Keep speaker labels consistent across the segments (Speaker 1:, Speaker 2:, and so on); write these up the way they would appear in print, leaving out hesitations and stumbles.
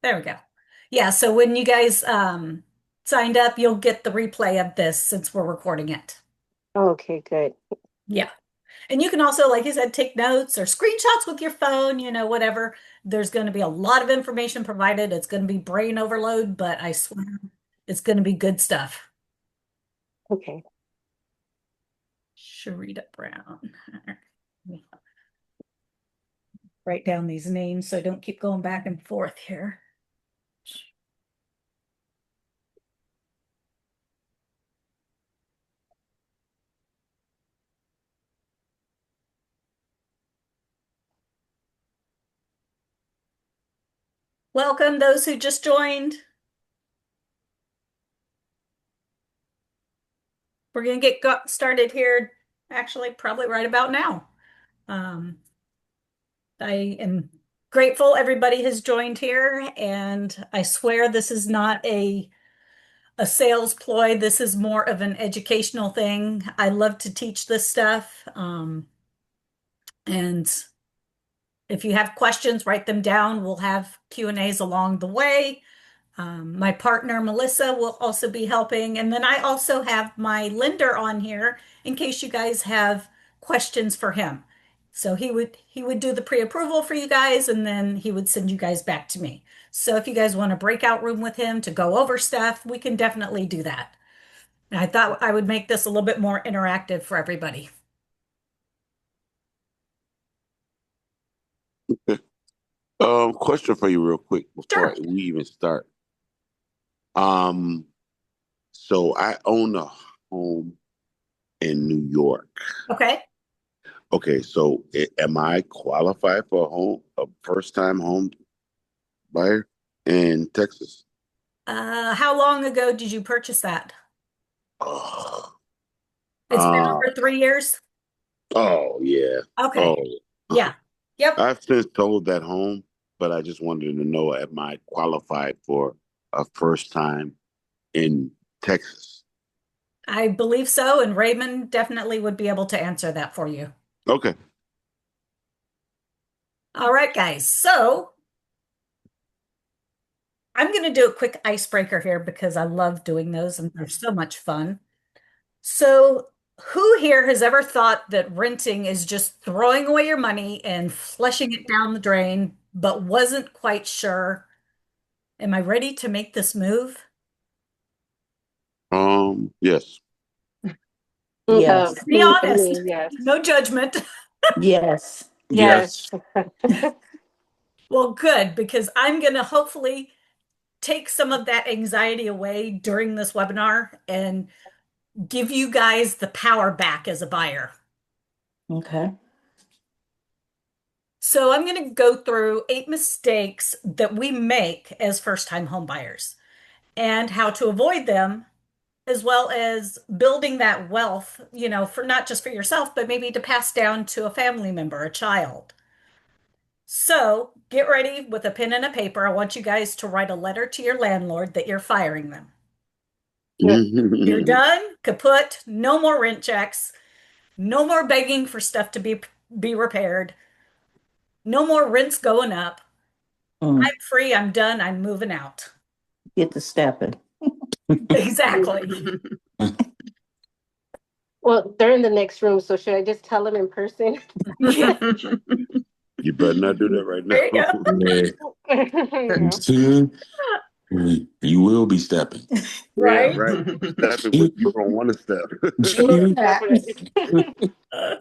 Speaker 1: There we go. Yeah, so when you guys signed up, you'll get the replay of this since we're recording it.
Speaker 2: Okay, good.
Speaker 1: Yeah. And you can also, like you said, take notes or screenshots with your phone, whatever. There's going to be a lot of information provided. It's going to be brain overload, but I swear it's going to be good stuff.
Speaker 2: Okay.
Speaker 1: Sharita Brown. Write down these names so I don't keep going back and forth here. Welcome those who just joined. We're going to get got started here, actually, probably right about now. Um, I am grateful everybody has joined here, and I swear this is not a sales ploy. This is more of an educational thing. I love to teach this stuff. And if you have questions, write them down. We'll have Q&As along the way. My partner, Melissa, will also be helping. And then I also have my lender on here in case you guys have questions for him. So he would do the pre-approval for you guys, and then he would send you guys back to me. So if you guys want a breakout room with him to go over stuff, we can definitely do that. And I thought I would make this a little bit more interactive for everybody.
Speaker 3: Question for you real quick before
Speaker 1: Sure.
Speaker 3: we even start. Um, so I own a home in New York.
Speaker 1: Okay.
Speaker 3: Okay, so am I qualified for a first time home buyer in Texas?
Speaker 1: How long ago did you purchase that?
Speaker 3: Oh,
Speaker 1: It's been
Speaker 3: uh,
Speaker 1: over 3 years?
Speaker 3: oh yeah.
Speaker 1: Okay.
Speaker 3: Oh,
Speaker 1: Yeah. Yep.
Speaker 3: I've since sold that home, but I just wanted to know, am I qualified for a first time in Texas?
Speaker 1: I believe so, and Raymond definitely would be able to answer that for you.
Speaker 3: Okay.
Speaker 1: All right, guys. So I'm going to do a quick icebreaker here because I love doing those and they're so much fun. So, who here has ever thought that renting is just throwing away your money and flushing it down the drain, but wasn't quite sure, am I ready to make this move?
Speaker 3: Yes.
Speaker 2: Yeah,
Speaker 4: Yes.
Speaker 1: Be
Speaker 2: for
Speaker 1: honest,
Speaker 2: me, yes.
Speaker 1: no judgment.
Speaker 4: Yes.
Speaker 2: Yes.
Speaker 3: Yes.
Speaker 1: Well, good, because I'm going to hopefully take some of that anxiety away during this webinar and give you guys the power back as a buyer.
Speaker 4: Okay.
Speaker 1: So I'm going to go through 8 mistakes that we make as first-time home buyers and how to avoid them, as well as building that wealth, for not just for yourself, but maybe to pass down to a family member, a child. So get ready with a pen and a paper. I want you guys to write a letter to your landlord that you're firing them. You're done, kaput, no more rent checks, no more begging for stuff to be repaired, no more rents going up.
Speaker 4: Mm.
Speaker 1: I'm free, I'm done, I'm moving out.
Speaker 4: Get to stepping.
Speaker 1: Exactly.
Speaker 2: Well, they're in the next room, so should I just tell them in person?
Speaker 1: Yeah,
Speaker 3: You better not do that right
Speaker 1: there you
Speaker 3: now.
Speaker 1: go.
Speaker 2: Yeah.
Speaker 5: Soon you will be stepping.
Speaker 3: Yeah,
Speaker 1: Right?
Speaker 3: right. Stepping what you don't want to step.
Speaker 2: Definitely.
Speaker 1: Uh,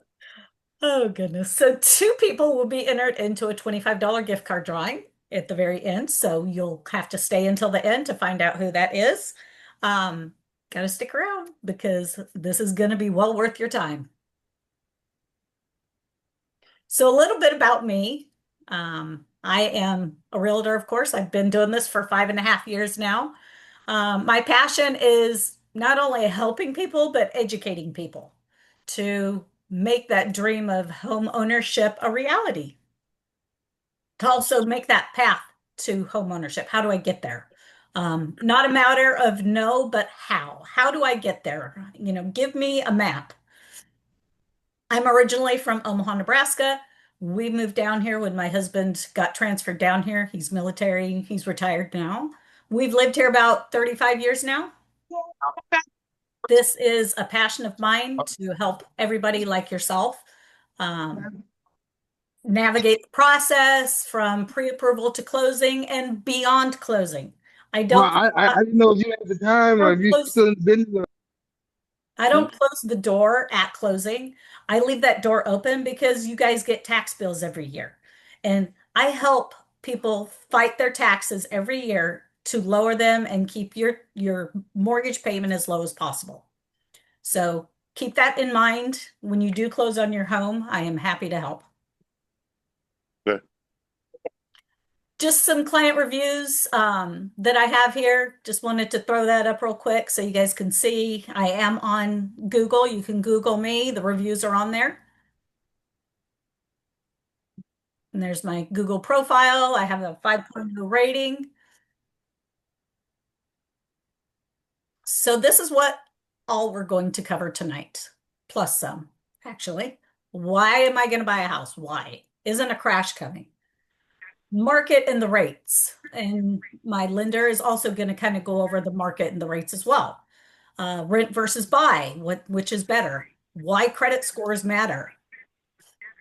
Speaker 1: oh goodness. So 2 people will be entered into a $25 gift card drawing at the very end. So you'll have to stay until the end to find out who that is. Got to stick around because this is going to be well worth your time. So a little bit about me. I am a realtor, of course. I've been doing this for 5.5 years now. My passion is not only helping people, but educating people to make that dream of home ownership a reality, to also make that path to home ownership. How do I get there? Not a matter of no, but how? How do I get there? Give me a map. I'm originally from Omaha, Nebraska. We moved down here when my husband got transferred down here. He's military, he's retired now. We've lived here about 35 years now. This is a passion of mine to help everybody like yourself um, navigate the process from pre-approval to closing and beyond closing. I
Speaker 6: Well,
Speaker 1: don't,
Speaker 6: I didn't know if you had the time or
Speaker 1: don't
Speaker 6: if you
Speaker 1: close
Speaker 6: still in business.
Speaker 1: I
Speaker 3: Hmm?
Speaker 1: don't close the door at closing. I leave that door open because you guys get tax bills every year. And I help people fight their taxes every year to lower them and keep your mortgage payment as low as possible. So keep that in mind when you do close on your home. I am happy to help.
Speaker 3: Okay.
Speaker 1: Just some client reviews that I have here. Just wanted to throw that up real quick so you guys can see. I am on Google. You can Google me. The reviews are on there. And there's my Google profile. I have a 5.0 rating. So this is what all we're going to cover tonight, plus some, actually. Why am I going to buy a house? Why? Isn't a crash coming? Market and the rates. And my lender is also going to kind of go over the market and the rates as well. Rent versus buy, which is better? Why credit scores matter?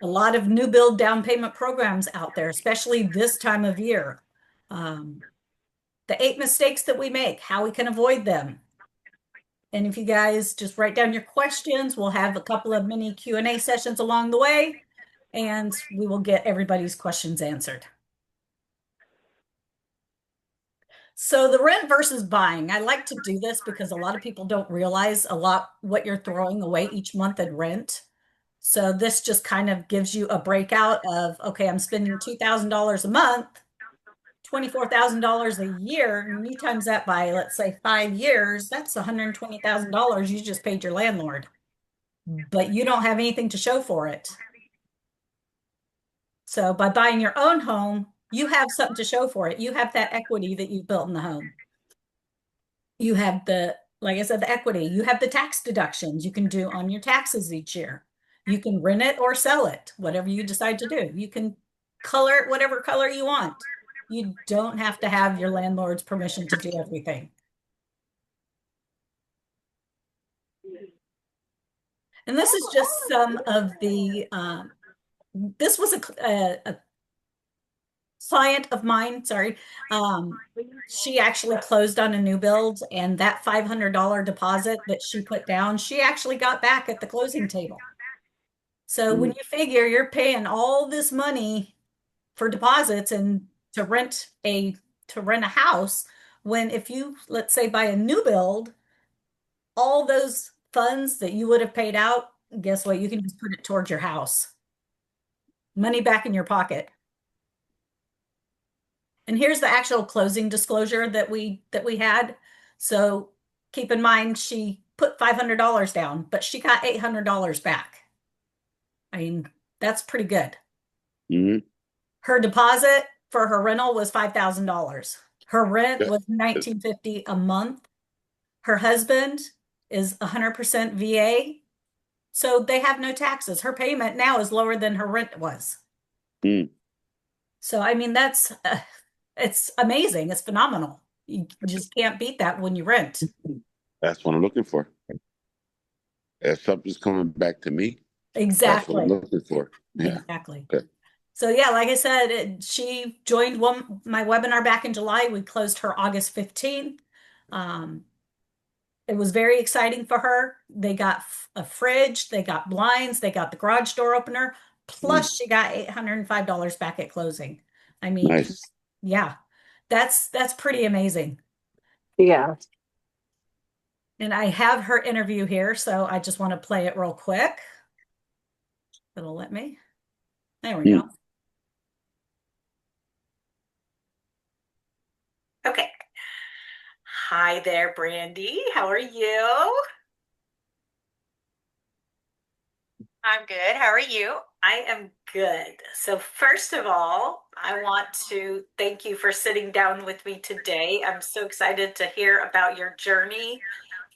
Speaker 1: A lot of new build down payment programs out there, especially this time of year. Um, the 8 mistakes that we make, how we can avoid them. And if you guys just write down your questions, we'll have a couple of mini Q&A sessions along the way, and we will get everybody's questions answered. So the rent versus buying, I like to do this because a lot of people don't realize a lot what you're throwing away each month in rent. So this just kind of gives you a breakout of, okay, I'm spending $2,000 a month, $24,000 a year, and you times that by, let's say, 5 years, that's $120,000 you just paid your landlord, but you don't have anything to show for it. So by buying your own home, you have something to show for it. You have that equity that you've built in the home. You have like I said, the equity. You have the tax deductions you can do on your taxes each year. You can rent it or sell it, whatever you decide to do. You can color it whatever color you want. You don't have to have your landlord's permission to do everything. And this is just some of this was a client of mine, sorry. She actually closed on a new build, and that $500 deposit that she put down, she actually got back at the closing table. So when you figure you're paying all this money for deposits and to rent a house, when if you, let's say, buy a new build, all those funds that you would have paid out, guess what? You can just put it towards your house. Money back in your pocket. And here's the actual closing disclosure that we had. So keep in mind she put $500 down, but she got $800 back. I mean, that's pretty good.
Speaker 3: Mm-hmm.
Speaker 1: Her deposit for her rental was $5,000. Her rent
Speaker 3: Yeah.
Speaker 1: was $1,950 a month. Her husband is 100% VA, so they have no taxes. Her payment now is lower than her rent was.
Speaker 3: Mm.
Speaker 1: So I mean, it's amazing. It's phenomenal. You just can't beat that when you rent.
Speaker 3: That's what I'm looking for. If something's coming back to me, that's what I'm
Speaker 1: Exactly.
Speaker 3: looking for. Yeah.
Speaker 1: Exactly.
Speaker 3: Okay.
Speaker 1: So yeah, like I said, she joined my webinar back in July. We closed her August 15th. Um, it was very exciting for her. They got a fridge, they got blinds, they got the garage door opener,
Speaker 3: Mm.
Speaker 1: plus she got $805 back at closing. I mean,
Speaker 3: Nice.
Speaker 1: yeah, that's pretty amazing.
Speaker 2: Yeah.
Speaker 1: And I have her interview here, so I just want to play it real quick. It'll let me. There we
Speaker 3: Mm.
Speaker 1: go. Okay. Hi there, Brandy. How are you?
Speaker 7: I'm good. How are you?
Speaker 1: I am good. So, first of all, I want to thank you for sitting down with me today. I'm so excited to hear about your journey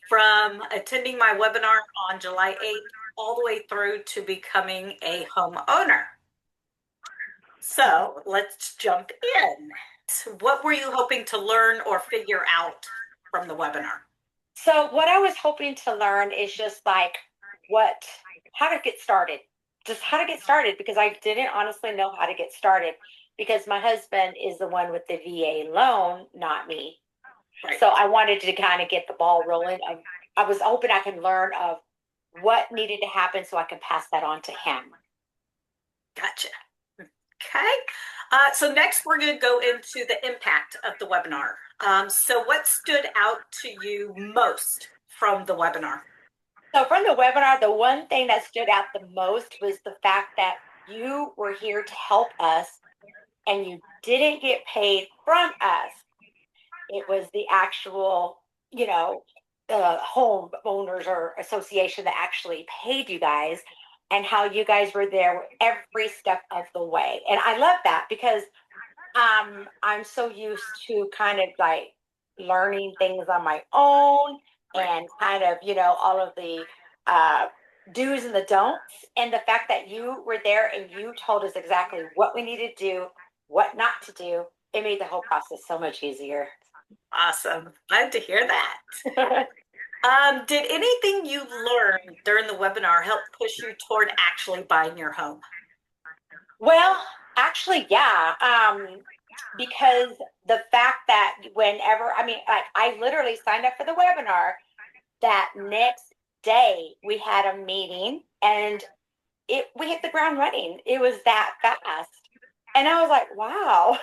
Speaker 1: from attending my webinar on July 8th all the way through to becoming a homeowner. So let's jump in. What were you hoping to learn or figure out from the webinar?
Speaker 7: So what I was hoping to learn is just like what, how to get started, just how to get started, because I didn't honestly know how to get started because my husband is the one with the VA loan, not me.
Speaker 1: Right.
Speaker 7: So I wanted to kind of get the ball rolling. I was hoping I could learn of what needed to happen so I could pass that on to him.
Speaker 1: Gotcha. Okay. So next we're going to go into the impact of the webinar. So what stood out to you most from the webinar?
Speaker 7: So from the webinar, the one thing that stood out the most was the fact that you were here to help us and you didn't get paid from us. It was the actual, home owners or association that actually paid you guys, and how you guys were there every step of the way. And I love that because I'm so used to kind of like learning things on my own and kind of, all of the uh, do's and the don'ts. And the fact that you were there and you told us exactly what we needed to do, what not to do, it made the whole process so much easier.
Speaker 1: Awesome. Glad to hear that. Did anything you learned during the webinar help push you toward actually buying your home?
Speaker 7: Well, actually, yeah. Because the fact that whenever, like I literally signed up for the webinar, that next day we had a meeting and we hit the ground running. It was that fast. And I was like, wow.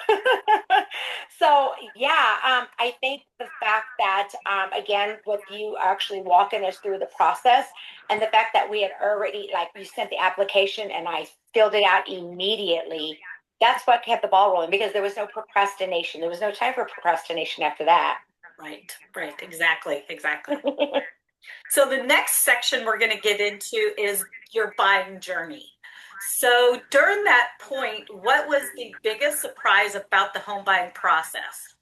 Speaker 7: So yeah, I think the fact that again, with you actually walking us through the process and the fact that we had already, like, you sent the application and I filled it out immediately, that's what kept the ball rolling because there was no procrastination. There was no time for procrastination after that.
Speaker 1: Right, exactly. So the next section we're going to get into is your buying journey. So during that point, what was the biggest surprise about the home buying process?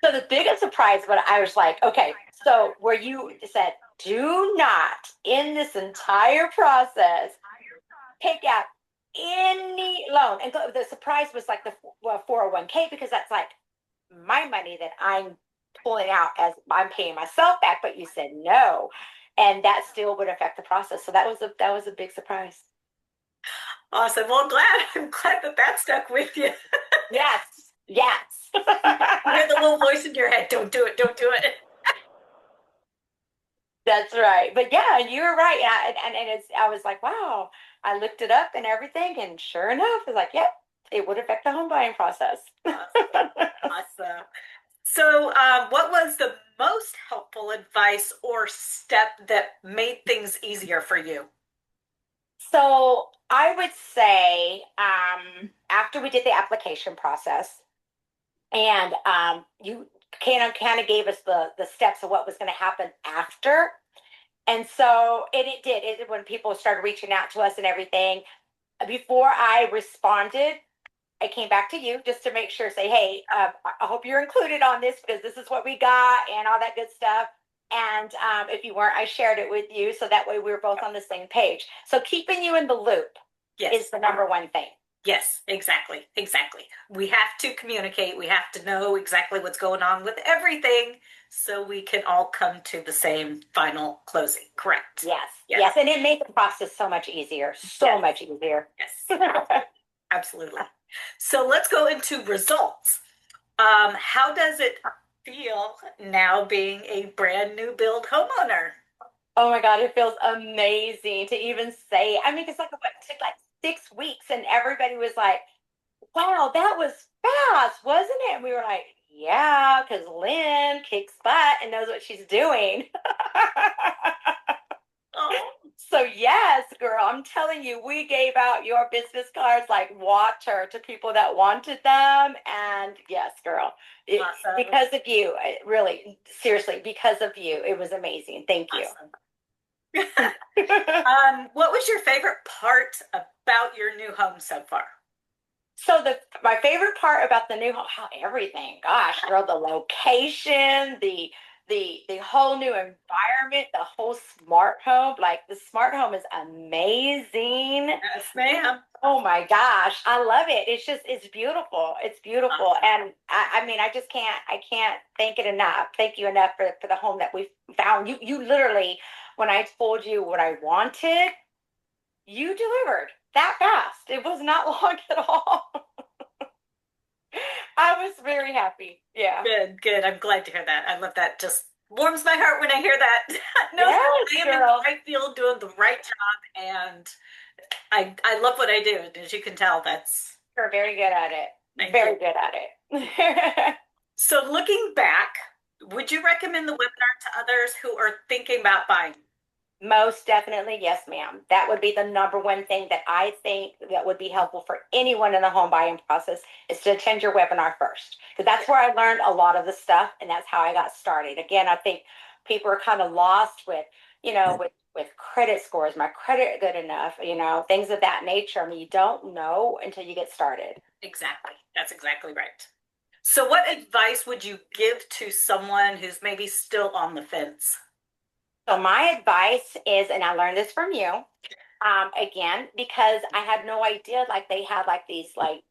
Speaker 7: So the biggest surprise, but I was like, okay, so where you said, do not in this entire process take out any loan. And the surprise was like the 401k, because that's like my money that I'm pulling out as I'm paying myself back. But you said no, and that still would affect the process. So that was a big surprise.
Speaker 1: Awesome. Well, I'm glad that stuck with you.
Speaker 7: Yes.
Speaker 1: You hear the little voice in your head, don't do it, don't do it.
Speaker 7: That's right. But yeah, you were right. And I was like, wow. I looked it up and everything, and sure enough, it's like, yep, it would affect the home buying process.
Speaker 1: Awesome. So, what was the most helpful advice or step that made things easier for you?
Speaker 7: So I would say after we did the application process, and you kind of gave us the steps of what was going to happen after. And so it did. When people started reaching out to us and everything, before I responded, I came back to you just to make sure, say, hey, I hope you're included on this because this is what we got and all that good stuff. And if you weren't, I shared it with you. So that way we were both on the same page. So keeping you in the loop is the number one thing.
Speaker 1: Yes, exactly. We have to communicate. We have to know exactly what's going on with everything so we can all come to the same final closing. Correct.
Speaker 7: Yes. And it made the process so much easier. Much easier.
Speaker 1: Yes. Absolutely. So let's go into results. How does it feel now being a brand new build homeowner?
Speaker 7: Oh my God, it feels amazing to even say. I mean, it's like, it took like 6 weeks, and everybody was like, wow, that was fast, wasn't it? And we were like, yeah, because Lynn kicks butt and knows what she's doing.
Speaker 1: Oh.
Speaker 7: So yes, girl, I'm telling you, we gave out your business cards like water to people that wanted them. And yes, girl,
Speaker 1: Awesome.
Speaker 7: Because of you, really, seriously, because of you, it was amazing. Thank you.
Speaker 1: Awesome. What was your favorite part about your new home so far?
Speaker 7: So my favorite part about the new home, everything. Gosh, girl, the location, the the whole new environment, the whole smart home. Like the smart home is amazing.
Speaker 1: Yes, ma'am.
Speaker 7: Oh my gosh, I love it. It's beautiful. It's beautiful. And I mean, I can't thank it enough. Thank you enough for the home that we found. You literally, when I told you what I wanted, you delivered that fast. It was not long at all. I was very happy. Yeah.
Speaker 1: Good, good. I'm glad to hear that. I love that. Just warms my heart when I hear that. No,
Speaker 7: Yes,
Speaker 1: I am in the
Speaker 7: girl.
Speaker 1: right field doing the right job, and I love what I do. And as you can tell, that's
Speaker 7: You're very good at it.
Speaker 1: thank
Speaker 7: Very
Speaker 1: you.
Speaker 7: good at it.
Speaker 1: So looking back, would you recommend the webinar to others who are thinking about buying?
Speaker 7: Most definitely, yes, ma'am. That would be the number one thing that I think that would be helpful for anyone in the home buying process is to attend your webinar first. Because that's where I learned a lot of the stuff and that's how I got started. Again, I think people are kind of lost with, with credit scores, my credit good enough, things of that nature. I mean, you don't know until you get started.
Speaker 1: Exactly. That's exactly right. So what advice would you give to someone who's maybe still on the fence?
Speaker 7: So my advice is, and I learned this from you, again, because I had no idea, like they had like these like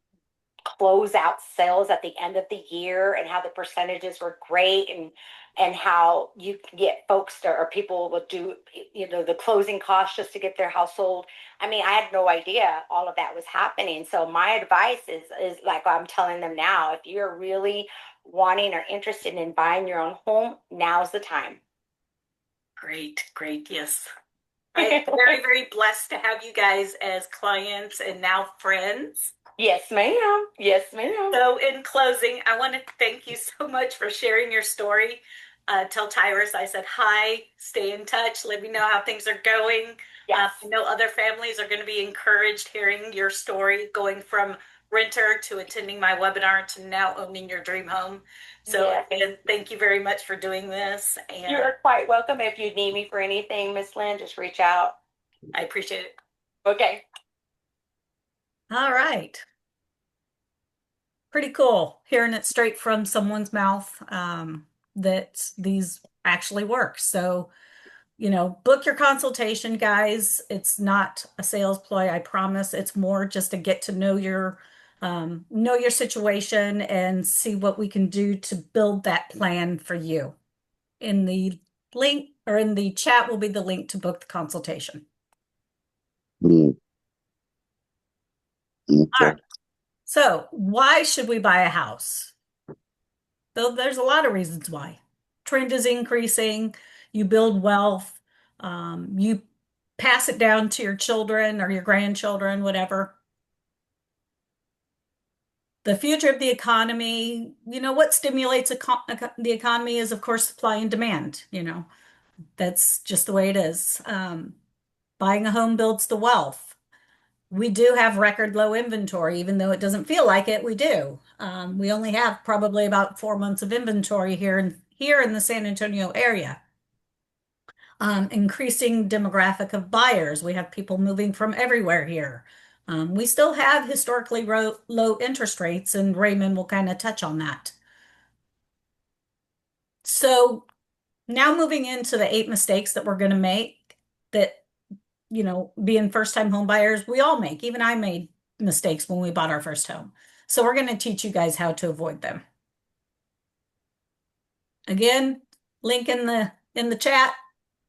Speaker 7: closeout sales at the end of the year and how the percentages were great and how you can get folks to, or people will do, the closing costs just to get their household. I mean, I had no idea all of that was happening. So my advice is like I'm telling them now, if you're really wanting or interested in buying your own home, now's the time.
Speaker 1: Great, great. Yes. I'm very, very blessed to have you guys as clients and now friends.
Speaker 7: Yes, ma'am. Yes, ma'am.
Speaker 1: So, in closing, I want to thank you so much for sharing your story. Tell Tyrus I said hi, stay in touch, let me know how things are going.
Speaker 7: Yes.
Speaker 1: I know other families are going to be encouraged hearing your story, going from renter to attending my webinar to now owning your dream home. So,
Speaker 7: Yes.
Speaker 1: again, thank you very much for doing this. And
Speaker 7: You're quite welcome. If you need me for anything, Miss Lynn, just reach out.
Speaker 1: I appreciate it.
Speaker 7: Okay.
Speaker 1: All right. Pretty cool hearing it straight from someone's mouth that these actually work. So, book your consultation, guys. It's not a sales ploy, I promise. It's more just to get to know your situation and see what we can do to build that plan for you. In the link or in the chat will be the link to book the consultation.
Speaker 3: Mm,
Speaker 1: All
Speaker 3: okay.
Speaker 1: right. So, why should we buy a house? Though there's a lot of reasons why. Trend is increasing, you build wealth, you pass it down to your children or your grandchildren, whatever. The future of the economy, what stimulates the economy is, of course, supply and demand. That's just the way it is. Buying a home builds the wealth. We do have record low inventory, even though it doesn't feel like it, we do. We only have probably about 4 months of inventory here in the San Antonio area. Increasing demographic of buyers. We have people moving from everywhere here. We still have historically low interest rates, and Raymond will kind of touch on that. So now moving into the 8 mistakes that we're going to make that, being first-time home buyers, we all make. Even I made mistakes when we bought our first home. So we're going to teach you guys how to avoid them. Again, link in the chat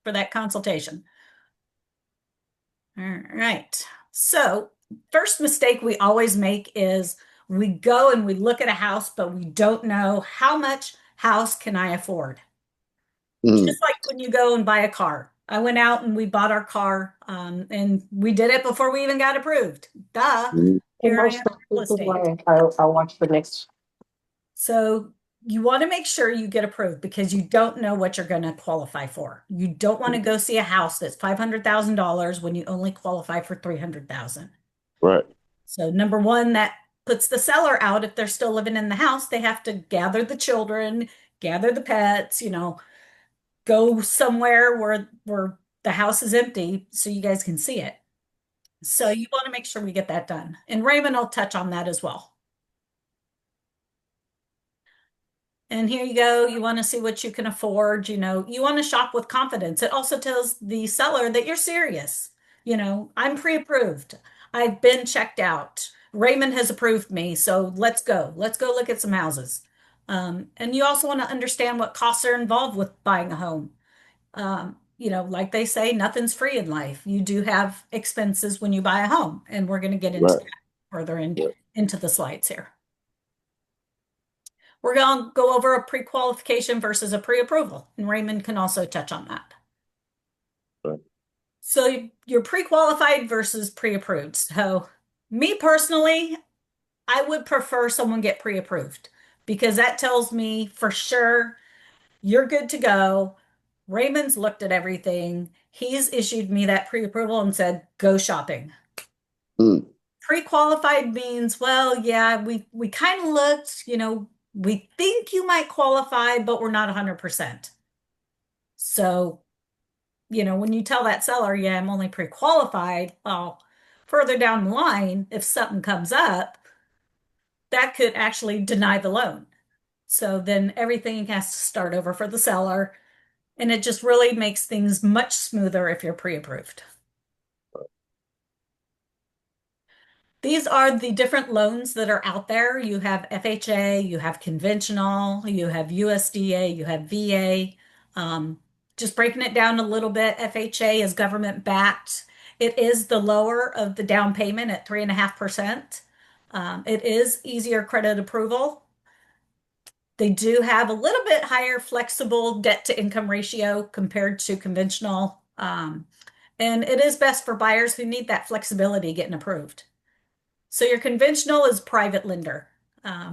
Speaker 1: for that consultation. All right. So first mistake we always make is we go and we look at a house, but we don't know how much house can I afford.
Speaker 3: Mm,
Speaker 1: Just like when you go and buy a car. I went out and we bought our car, and we did it before we even got approved. Duh.
Speaker 3: mm,
Speaker 2: And
Speaker 1: Here I
Speaker 2: most
Speaker 1: am,
Speaker 2: of
Speaker 1: real
Speaker 2: this is
Speaker 1: estate.
Speaker 2: why I'll watch the next.
Speaker 1: So you want to make sure you get approved because you don't know what you're going to qualify for. You don't want to go see a house that's $500,000 when you only qualify for 300,000.
Speaker 3: right.
Speaker 1: So number one, that puts the seller out. If they're still living in the house, they have to gather the children, gather the pets, go somewhere where the house is empty so you guys can see it. So you want to make sure we get that done. And Raymond will touch on that as well. And here you go. You want to see what you can afford. You want to shop with confidence. It also tells the seller that you're serious. I'm pre-approved. I've been checked out. Raymond has approved me. So let's go. Let's go look at some houses. And you also want to understand what costs are involved with buying a home. Like they say, nothing's free in life. You do have expenses when you buy a home. And we're going to get into
Speaker 3: Right.
Speaker 1: that further
Speaker 3: Right.
Speaker 1: into the slides here. We're going to go over a pre-qualification versus a pre-approval, and Raymond can also touch on that.
Speaker 3: Right.
Speaker 1: So you're pre-qualified versus pre-approved. So me personally, I would prefer someone get pre-approved because that tells me for sure you're good to go. Raymond's looked at everything. He's issued me that pre-approval and said, go shopping.
Speaker 3: Mm.
Speaker 1: Pre-qualified means, well, yeah, we kind of looked, we think you might qualify, but we're not 100%. So, when you tell that seller, yeah, I'm only pre-qualified, well, further down the line, if something comes up, that could actually deny the loan. So then everything has to start over for the seller, and it just really makes things much smoother if you're pre-approved. These are the different loans that are out there. You have FHA, you have conventional, you have USDA, you have VA. Just breaking it down a little bit, FHA is government backed. It is the lower of the down payment at 3.5%. It is easier credit approval. They do have a little bit higher flexible debt to income ratio compared to conventional. And it is best for buyers who need that flexibility getting approved. So your conventional is private lender.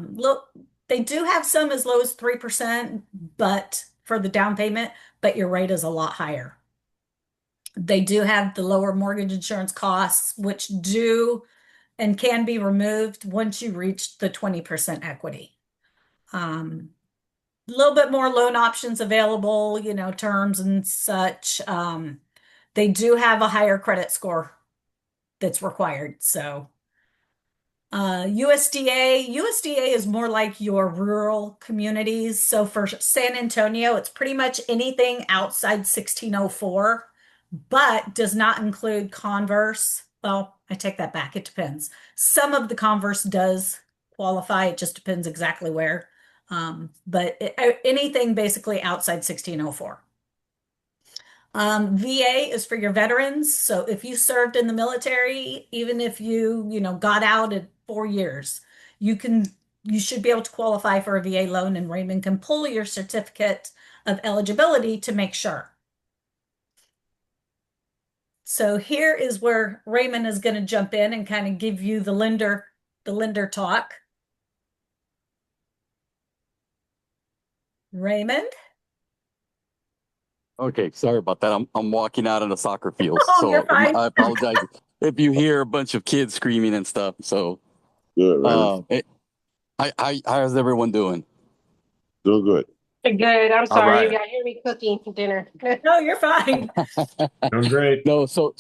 Speaker 1: Look, they do have some as low as 3%, but for the down payment, but your rate is a lot higher. They do have the lower mortgage insurance costs, which do and can be removed once you reach the 20% equity. A little bit more loan options available, terms and such. They do have a higher credit score that's required. So USDA is more like your rural communities. So for San Antonio, it's pretty much anything outside 1604, but does not include Converse. Well, I take that back. It depends. Some of the Converse does qualify. It just depends exactly where. But anything basically outside 1604. VA is for your veterans. So if you served in the military, even if you got out at 4 years, you should be able to qualify for a VA loan, and Raymond can pull your certificate of eligibility to make sure. So here is where Raymond is going to jump in and kind of give you the lender talk. Raymond?
Speaker 8: Okay, sorry about that. I'm walking out on a soccer field,
Speaker 1: Oh, you're
Speaker 8: so
Speaker 1: fine.
Speaker 8: I apologize if you hear a bunch of kids screaming and stuff. So,
Speaker 3: Good, right?
Speaker 8: how's everyone doing?
Speaker 3: Doing good.
Speaker 2: Good. I'm
Speaker 8: All
Speaker 2: sorry. You
Speaker 8: right.
Speaker 2: got to hear me cooking for dinner.
Speaker 1: No, you're fine.
Speaker 9: Doing great.
Speaker 8: No, so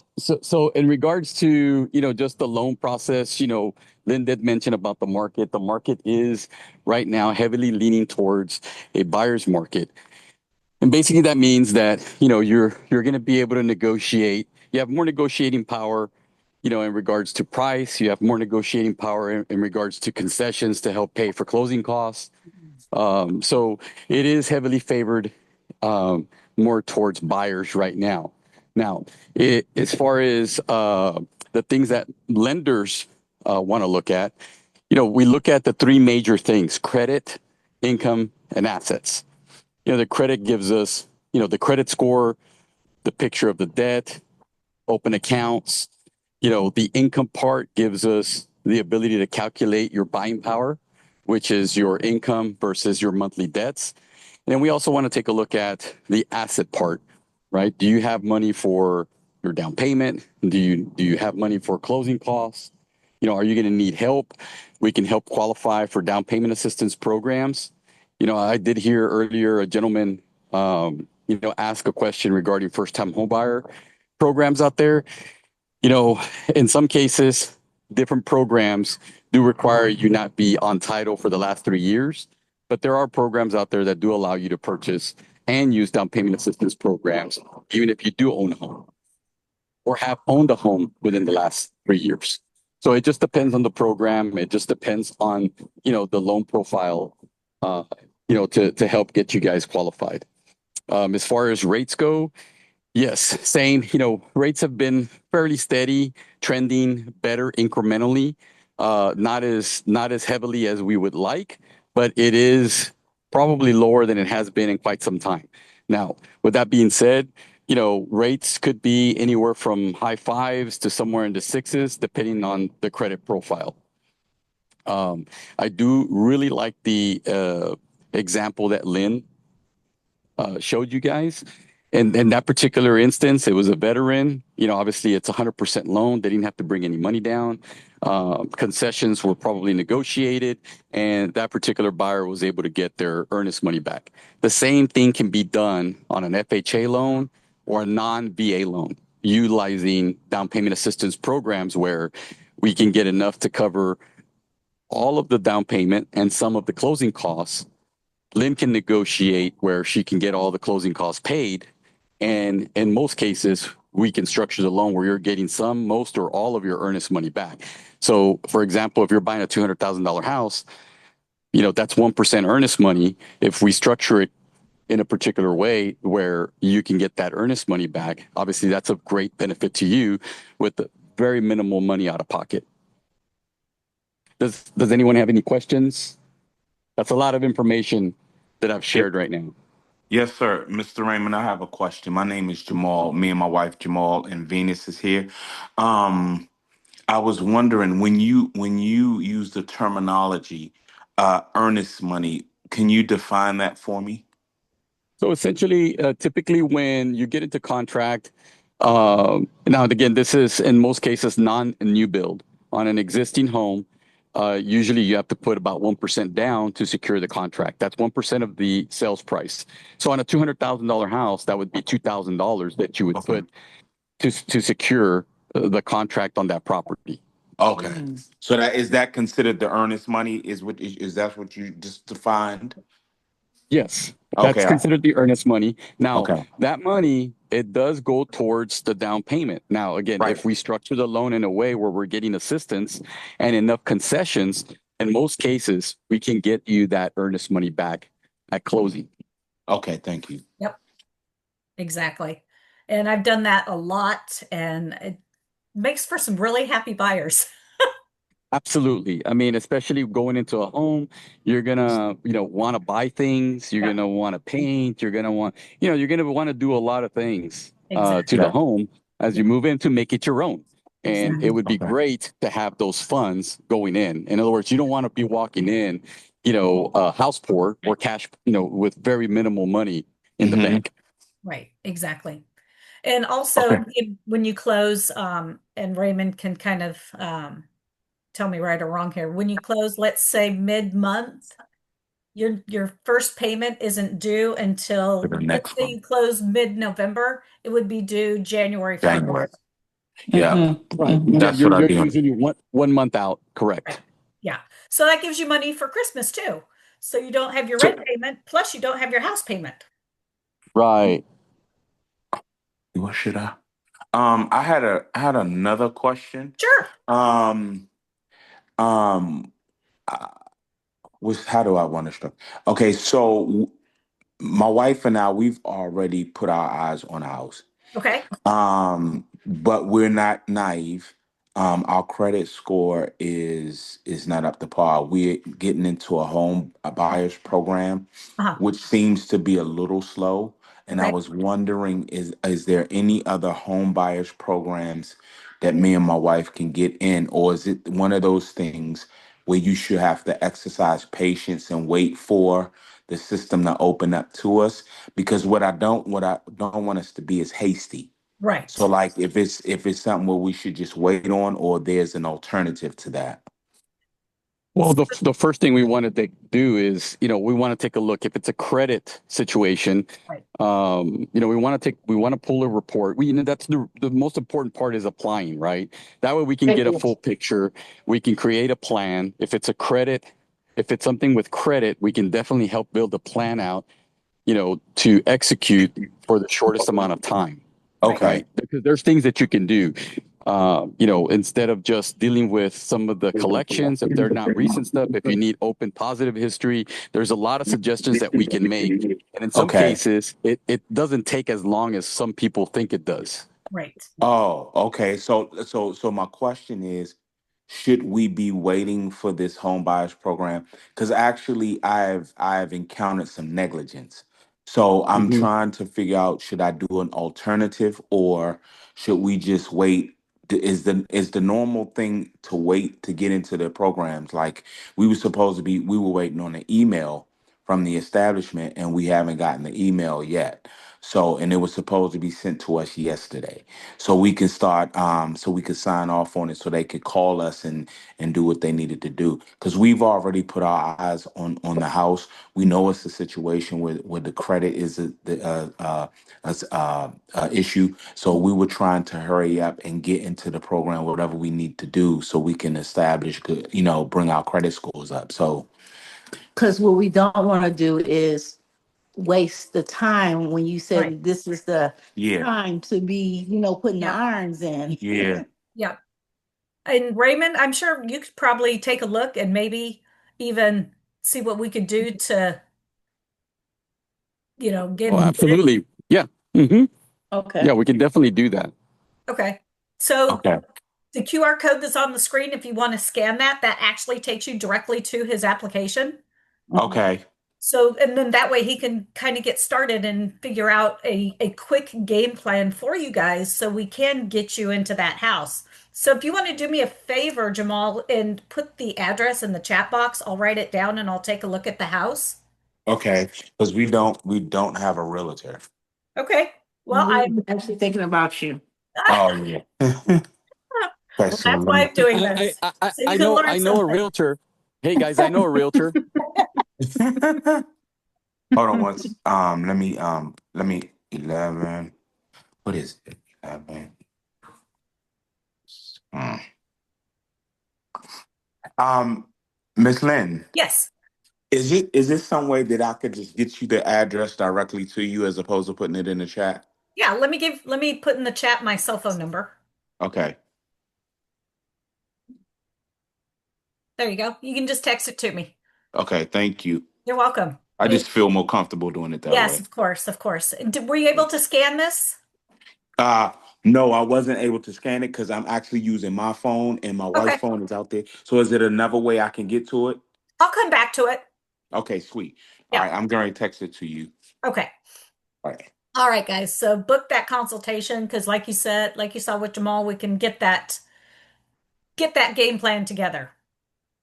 Speaker 8: in regards to, just the loan process, Lynn did mention about the market. The market is right now heavily leaning towards a buyer's market. And basically that means that, you're going to be able to negotiate. You have more negotiating power, in regards to price. You have more negotiating power in regards to concessions to help pay for closing costs. So it is heavily favored more towards buyers right now. Now, as far as the things that lenders want to look at, we look at the three major things: credit, income, and assets. The credit gives us, the credit score, the picture of the debt, open accounts. The income part gives us the ability to calculate your buying power, which is your income versus your monthly debts. And then we also want to take a look at the asset part, right? Do you have money for your down payment? Do you have money for closing costs? Are you going to need help? We can help qualify for down payment assistance programs. I did hear earlier a gentleman, ask a question regarding first-time homebuyer programs out there. In some cases, different programs do require you not be on title for the last 3 years. but there are programs out there that do allow you to purchase and use down payment assistance programs, even if you do own a home or have owned a home within the last 3 years. So it just depends on the program. It just depends on, the loan profile, to help get you guys qualified. As far as rates go, yes, same. Rates have been fairly steady, trending better incrementally, not as heavily as we would like, but it is probably lower than it has been in quite some time. Now, with that being said, rates could be anywhere from high fives to somewhere in the sixes, depending on the credit profile. I do really like the example that Lynn showed you guys. And in that particular instance, it was a veteran. Obviously it's 100% loan. They didn't have to bring any money down. Concessions were probably negotiated, and that particular buyer was able to get their earnest money back. The same thing can be done on an FHA loan or a non-VA loan, utilizing down payment assistance programs where we can get enough to cover all of the down payment and some of the closing costs. Lynn can negotiate where she can get all the closing costs paid. And in most cases, we can structure the loan where you're getting some, most, or all of your earnest money back. So, for example, if you're buying a $200,000 house, that's 1% earnest money. If we structure it in a particular way where you can get that earnest money back, obviously that's a great benefit to you with very minimal money out of pocket. Does anyone have any questions? That's a lot of information that I've shared right now.
Speaker 9: Yes, sir. Mr. Raymond, I have a question. My name is Jamal. Me and my wife Jamal and Venus is here. Um, I was wondering when you use the terminology earnest money, can you define that for me?
Speaker 8: So essentially, typically when you get into contract, now again, this is in most cases non-new build on an existing home. Usually you have to put about 1% down to secure the contract. That's 1% of the sales price. So on a $200,000 house, that would be $2,000 that you would put to secure the contract on that property.
Speaker 9: Okay. So that considered the earnest money? Is that what you just defined?
Speaker 8: Yes, that's
Speaker 9: Okay.
Speaker 8: considered the earnest money. Now,
Speaker 9: Okay.
Speaker 8: that money, it does go towards the down payment. Now, again,
Speaker 9: Right.
Speaker 8: if we structure the loan in a way where we're getting assistance and enough concessions, in most cases, we can get you that earnest money back at closing.
Speaker 9: Okay. Thank you.
Speaker 1: Yep, exactly. And I've done that a lot, and it makes for some really happy buyers.
Speaker 8: Absolutely. I mean, especially going into a home, you're gonna, want to buy things. You're
Speaker 1: Yeah.
Speaker 8: gonna want to paint. You're gonna want, you're gonna want to do a lot of things to
Speaker 1: Exactly.
Speaker 8: the home as you move in to make it your own. And
Speaker 1: Exactly.
Speaker 8: it would be
Speaker 9: Okay.
Speaker 8: great to have those funds going in. In other words, you don't want to be walking in, house poor or cash, with very minimal money in the
Speaker 9: Mhm.
Speaker 8: bank.
Speaker 1: Right, exactly. And also,
Speaker 9: Okay.
Speaker 1: when you close, and Raymond can kind of tell me right or wrong here. When you close, let's say mid-month, your first payment isn't due until,
Speaker 9: For the
Speaker 1: let's
Speaker 9: next
Speaker 1: say
Speaker 9: one.
Speaker 1: you close mid-November, it would be due January 1st.
Speaker 9: January. Yeah.
Speaker 8: Right.
Speaker 4: Mhm.
Speaker 8: Yeah,
Speaker 9: That's what I
Speaker 8: you're
Speaker 9: do.
Speaker 8: usually one month out. Correct.
Speaker 1: Right. Yeah. So that gives you money for Christmas too. So you don't have your
Speaker 9: So
Speaker 1: rent payment, plus you don't have your house payment.
Speaker 8: Right.
Speaker 9: what should I? I had another question.
Speaker 1: Sure.
Speaker 9: Um, um, uh, how do I want to start? Okay, so my wife and I, we've already put our eyes on a house.
Speaker 1: Okay.
Speaker 9: But we're not naive. Our credit score is not up to par. We're getting into a buyer's program,
Speaker 1: Uh-huh.
Speaker 9: which seems to be a little slow. And I
Speaker 1: Okay.
Speaker 9: was wondering, is there any other home buyers programs that me and my wife can get in, or is it one of those things where you should have to exercise patience and wait for the system to open up to us? Because what I don't want us to be is hasty.
Speaker 1: Right.
Speaker 9: So like if it's something where we should just wait on, or there's an alternative to that.
Speaker 8: Well, the first thing we want to do is, we want to take a look if it's a credit situation.
Speaker 1: Right.
Speaker 8: We want to pull a report. That's the most important part is applying, right? That way we can
Speaker 2: Thank
Speaker 8: get a
Speaker 2: you.
Speaker 8: full picture. We can create a plan. If it's a credit if it's something with credit, we can definitely help build a plan out, to execute for the shortest amount of time,
Speaker 9: Okay.
Speaker 8: right? Because there's things that you can do. Instead of just dealing with some of the collections, if they're not recent stuff, if you need open positive history, there's a lot of suggestions that we can make. And in some
Speaker 9: Okay.
Speaker 8: cases, it doesn't take as long as some people think it does.
Speaker 1: Right.
Speaker 9: Oh, okay. So my question is, should we be waiting for this home buyers program? Because actually, I've encountered some negligence. So I'm
Speaker 8: Mhm.
Speaker 9: trying to figure out, should I do an alternative, or should we just wait? Is the normal thing to wait to get into the programs? Like, we were waiting on an email from the establishment, and we haven't gotten the email yet. So, and it was supposed to be sent to us yesterday, so we can start, so we could sign off on it, so they could call us and do what they needed to do, because we've already put our eyes on the house. We know it's a situation where the credit is a issue, so we were trying to hurry up and get into the program, whatever we need to do, so we can establish good, bring our credit scores up. So
Speaker 4: Because what we don't want to do is waste the time when you
Speaker 1: Right.
Speaker 4: said this is the
Speaker 9: yeah.
Speaker 4: time to be, putting the
Speaker 1: Yeah.
Speaker 4: irons in.
Speaker 9: Yeah.
Speaker 1: Yeah. And Raymond, I'm sure you could probably take a look and maybe even see what we could do to,
Speaker 8: Oh,
Speaker 1: get it.
Speaker 8: absolutely. Yeah. Hmm.
Speaker 4: Okay.
Speaker 8: Yeah, we can definitely do that.
Speaker 1: Okay. So
Speaker 9: Okay.
Speaker 1: the QR code that's on the screen, if you want to scan that, that actually takes you directly to his application.
Speaker 4: Mhm.
Speaker 9: Okay.
Speaker 1: So, and then that way he can kind of get started and figure out a quick game plan for you guys so we can get you into that house. So if you want to do me a favor, Jamal, and put the address in the chat box, I'll write it down and I'll take a look at the house.
Speaker 9: Okay. Because we don't have a realtor.
Speaker 1: Okay. Well,
Speaker 4: We
Speaker 1: I
Speaker 4: were actually thinking about you.
Speaker 9: Oh yeah. Okay,
Speaker 1: well,
Speaker 9: so
Speaker 1: that's why
Speaker 9: let
Speaker 1: I'm doing
Speaker 8: I
Speaker 1: this.
Speaker 8: I I,
Speaker 1: So you
Speaker 8: I
Speaker 1: can
Speaker 8: know
Speaker 1: learn
Speaker 8: I know a
Speaker 1: something.
Speaker 8: realtor. Hey guys, I know a realtor.
Speaker 9: me hold on once. Let me 11. What is it? 11. Hmm. Um, Miss Lynn,
Speaker 1: Yes.
Speaker 9: is it some way that I could just get you the address directly to you as opposed to putting it in the chat?
Speaker 1: Yeah, let me put in the chat my cell phone number.
Speaker 9: Okay.
Speaker 1: There you go. You can just text it to me.
Speaker 9: Okay, thank you.
Speaker 1: You're welcome.
Speaker 9: I just feel more comfortable doing it that
Speaker 1: Yes,
Speaker 9: way.
Speaker 1: of course, of course. Were you able to scan this?
Speaker 9: Uh no, I wasn't able to scan it because I'm actually using my phone and my wife's
Speaker 1: Okay,
Speaker 9: phone is out there. So is it another way I can get to it?
Speaker 1: I'll come back to it.
Speaker 9: Okay, sweet. All
Speaker 1: Yeah.
Speaker 9: right, I'm going to text it to you.
Speaker 1: Okay.
Speaker 9: All right.
Speaker 1: All right, guys. So book that consultation because like you said, like you saw with Jamal, we can get that game plan together.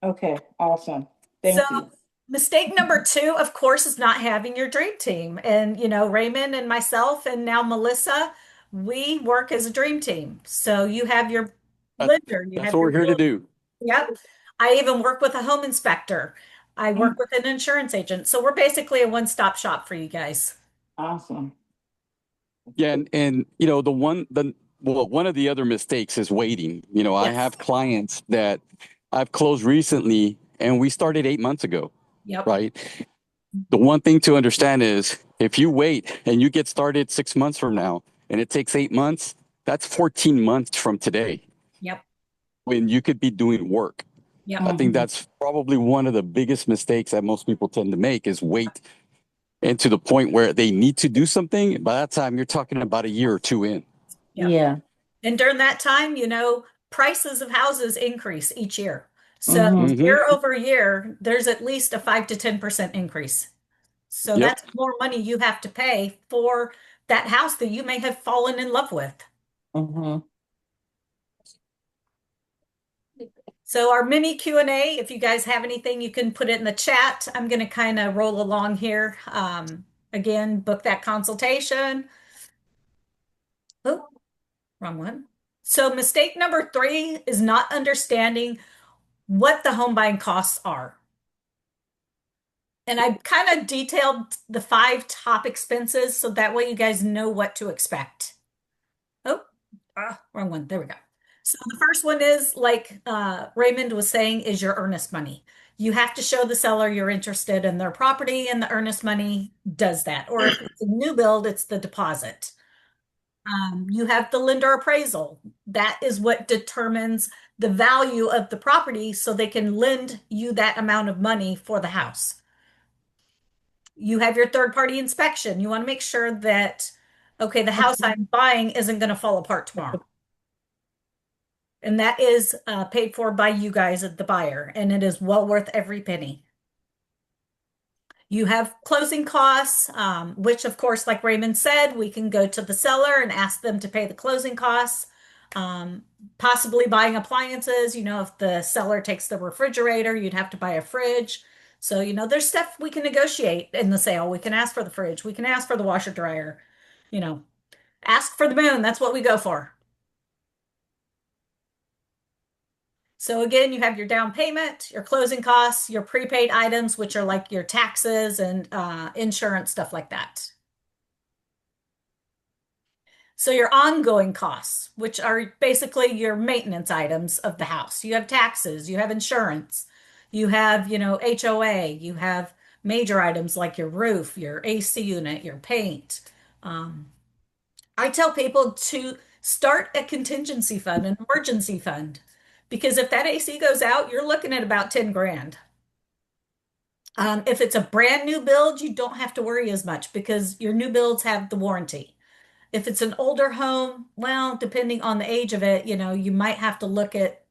Speaker 4: Okay, awesome.
Speaker 1: So
Speaker 4: Thank you.
Speaker 1: mistake number two, of course, is not having your dream team. And Raymond and myself and now Melissa, we work as a dream team. So you have your
Speaker 8: That,
Speaker 1: lender, you
Speaker 8: that's
Speaker 1: have
Speaker 8: what
Speaker 1: your
Speaker 8: we're here to
Speaker 1: real.
Speaker 8: do.
Speaker 1: Yep. I even work with a home inspector. I work with an insurance agent. So we're basically a one-stop shop for you guys.
Speaker 4: Awesome.
Speaker 8: Yeah, and one of the other mistakes is waiting. I
Speaker 1: Yes.
Speaker 8: have clients that I've closed recently, and we started 8 months ago,
Speaker 1: Yep.
Speaker 8: right? The one thing to understand is if you wait and you get started 6 months from now, and it takes 8 months, that's 14 months from today
Speaker 1: Yep.
Speaker 8: when you could be doing work.
Speaker 1: Yep.
Speaker 8: I think
Speaker 4: Mhm.
Speaker 8: that's probably one of the biggest mistakes that most people tend to make is wait and to the point where they need to do something. By that time, you're talking about a year or two in.
Speaker 1: Yep.
Speaker 4: Yeah.
Speaker 1: And during that time, prices of houses increase each year. So
Speaker 4: Mm-hmm.
Speaker 8: Hmm.
Speaker 1: year over year, there's at least a 5 to 10% increase. So
Speaker 8: Yep.
Speaker 1: that's more money you have to pay for that house that you may have fallen in love with.
Speaker 4: Mm-hmm.
Speaker 1: So our mini Q&A, if you guys have anything, you can put it in the chat. I'm going to kind of roll along here. Again, book that consultation. Oh, wrong one. So mistake number three is not understanding what the home buying costs are. And I kind of detailed the 5 top expenses so that way you guys know what to expect. Oh, wrong one. There we go. So the first one is like Raymond was saying is your earnest money. You have to show the seller you're interested in their property, and the earnest money does that. Or if it's a new build, it's the deposit. You have the lender appraisal. That is what determines the value of the property so they can lend you that amount of money for the house. You have your third party inspection. You want to make sure that, okay, the house I'm buying isn't going to fall apart tomorrow. And that is paid for by you guys at the buyer, and it is well worth every penny. You have closing costs, which of course, like Raymond said, we can go to the seller and ask them to pay the closing costs. Possibly buying appliances, if the seller takes the refrigerator, you'd have to buy a fridge. So, there's stuff we can negotiate in the sale. We can ask for the fridge. We can ask for the washer dryer, you know, ask for the moon. That's what we go for. So again, you have your down payment, your closing costs, your prepaid items, which are like your taxes and insurance, stuff like that. So your ongoing costs, which are basically your maintenance items of the house. You have taxes, you have insurance, you have, HOA, you have major items like your roof, your AC unit, your paint. I tell people to start a contingency fund, an emergency fund, because if that AC goes out, you're looking at about 10 grand. If it's a brand new build, you don't have to worry as much because your new builds have the warranty. If it's an older home, well, depending on the age of it, you might have to look at,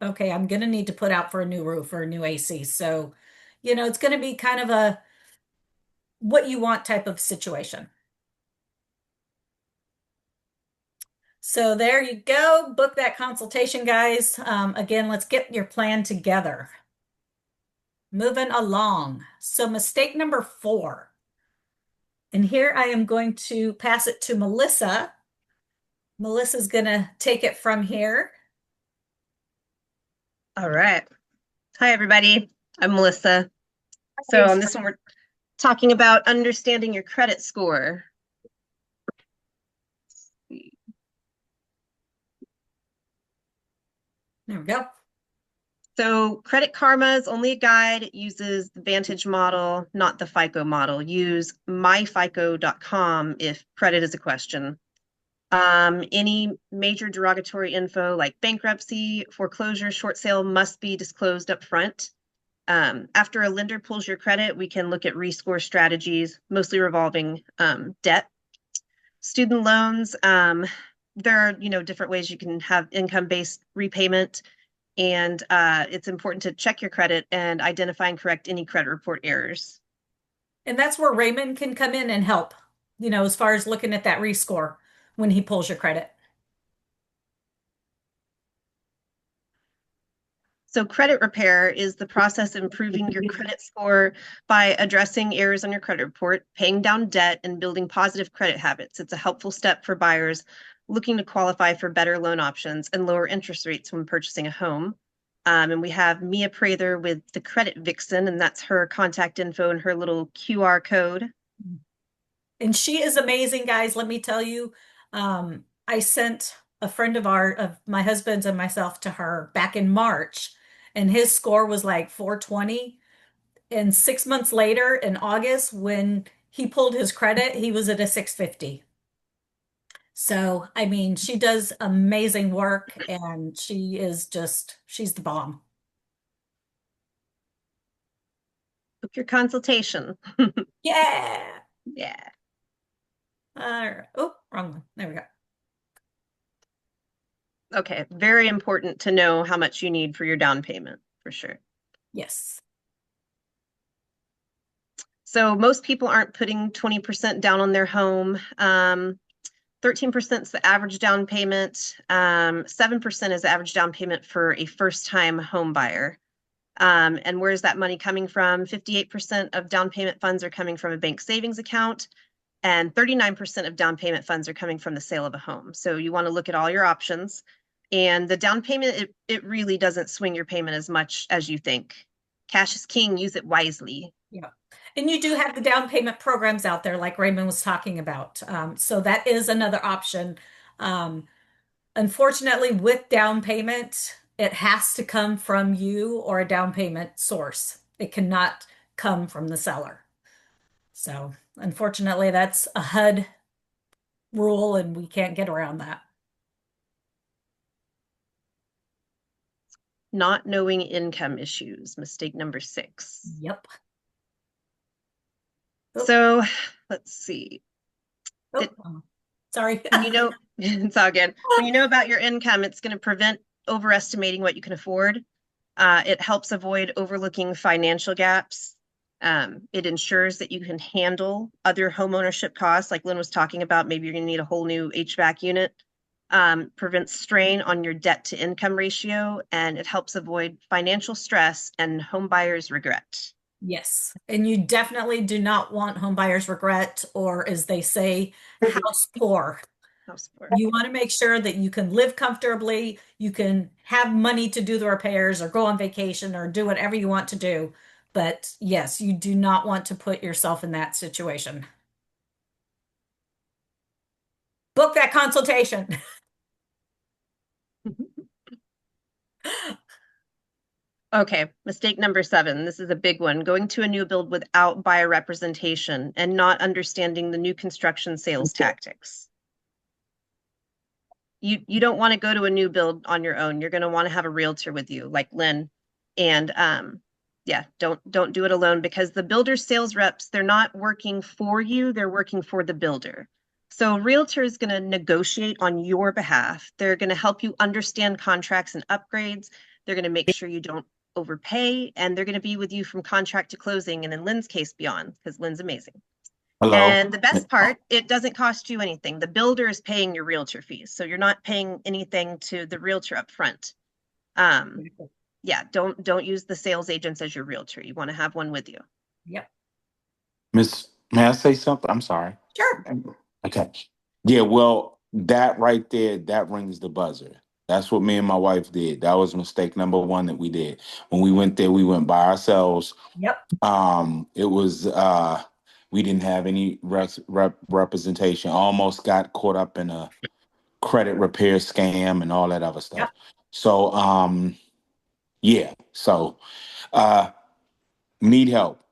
Speaker 1: okay, I'm going to need to put out for a new roof or a new AC. So, it's going to be kind of a what you want type of situation. So there you go. Book that consultation, guys. Again, let's get your plan together. Moving along. So mistake number 4. And here I am going to pass it to Melissa. Melissa's going to take it from here.
Speaker 10: All right. Hi, everybody. I'm Melissa. So on this one, we're talking about understanding your credit score.
Speaker 1: There we go.
Speaker 10: So Credit Karma is only a guide. It uses the Vantage model, not the FICO model. Use myfico.com if credit is a question. Any major derogatory info like bankruptcy, foreclosure, short sale must be disclosed up front. After a lender pulls your credit, we can look at rescore strategies, mostly revolving debt. Student loans, there are different ways you can have income-based repayment, and it's important to check your credit and identify and correct any credit report errors.
Speaker 1: And that's where Raymond can come in and help, as far as looking at that rescore when he pulls your credit.
Speaker 10: So credit repair is the process of improving your credit score by addressing errors on your credit report, paying down debt, and building positive credit habits. It's a helpful step for buyers looking to qualify for better loan options and lower interest rates when purchasing a home. And we have Mia Prather with the Credit Vixen, and that's her contact info and her little QR code.
Speaker 1: And she is amazing, guys. Let me tell you, I sent a friend of my husband's and myself to her back in March, and his score was like 420. And 6 months later, in August, when he pulled his credit, he was at a 650. So, I mean, she does amazing work, and she's the bomb.
Speaker 10: Book your consultation.
Speaker 1: Yeah.
Speaker 10: Yeah.
Speaker 1: All right. Oh, wrong one. There we go.
Speaker 10: Okay, very important to know how much you need for your down payment, for sure.
Speaker 1: Yes.
Speaker 10: So most people aren't putting 20% down on their home. 13% is the average down payment. 7% is the average down payment for a first-time home buyer. And where is that money coming from? 58% of down payment funds are coming from a bank savings account, and 39% of down payment funds are coming from the sale of a home. So you want to look at all your options. And the down payment, it really doesn't swing your payment as much as you think. Cash is king, use it wisely.
Speaker 1: Yeah. And you do have the down payment programs out there, like Raymond was talking about. So that is another option. Unfortunately, with down payment, it has to come from you or a down payment source. It cannot come from the seller. So unfortunately, that's a HUD rule and we can't get around that.
Speaker 10: Not knowing income issues, mistake number 6.
Speaker 1: Yep. Oh,
Speaker 10: So let's see.
Speaker 1: Sorry.
Speaker 10: When you know, it's all good. When you know about your income, it's going to prevent overestimating what you can afford. It helps avoid overlooking financial gaps. It ensures that you can handle other home ownership costs, like Lynn was talking about. Maybe you're going to need a whole new HVAC unit. Prevents strain on your debt to income ratio, and it helps avoid financial stress and home buyers regret.
Speaker 1: Yes. And you definitely do not want home buyers regret, or as they say, house poor.
Speaker 10: House poor.
Speaker 1: You want to make sure that you can live comfortably, you can have money to do the repairs or go on vacation or do whatever you want to do. But yes, you do not want to put yourself in that situation. Book that consultation.
Speaker 10: Okay, mistake number 7. This is a big one. Going to a new build without buyer representation and not understanding the new construction sales tactics. You don't want to go to a new build on your own. You're going to want to have a realtor with you, like Lynn. And yeah, don't do it alone, because the builder sales reps, they're not working for you, they're working for the builder. So a realtor is going to negotiate on your behalf. They're going to help you understand contracts and upgrades. They're going to make sure you don't overpay, and they're going to be with you from contract to closing, and in Lynn's case beyond, because Lynn's amazing.
Speaker 9: Hello.
Speaker 10: And the best part, it doesn't cost you anything. The builder is paying your realtor fees, so you're not paying anything to the realtor up front. Yeah, don't use the sales agents as your realtor. You want to have one with you.
Speaker 1: Yep.
Speaker 9: Miss, may I say something? I'm sorry.
Speaker 1: Sure.
Speaker 9: Okay. Yeah, well, that right there, that rings the buzzer. That's what me and my wife did. That was mistake number 1 that we did. When we went there, we went by ourselves.
Speaker 1: Yep.
Speaker 9: It was we didn't have any representation. Almost got caught up in a credit repair scam and all that other stuff.
Speaker 1: Yep.
Speaker 9: So yeah. So need help.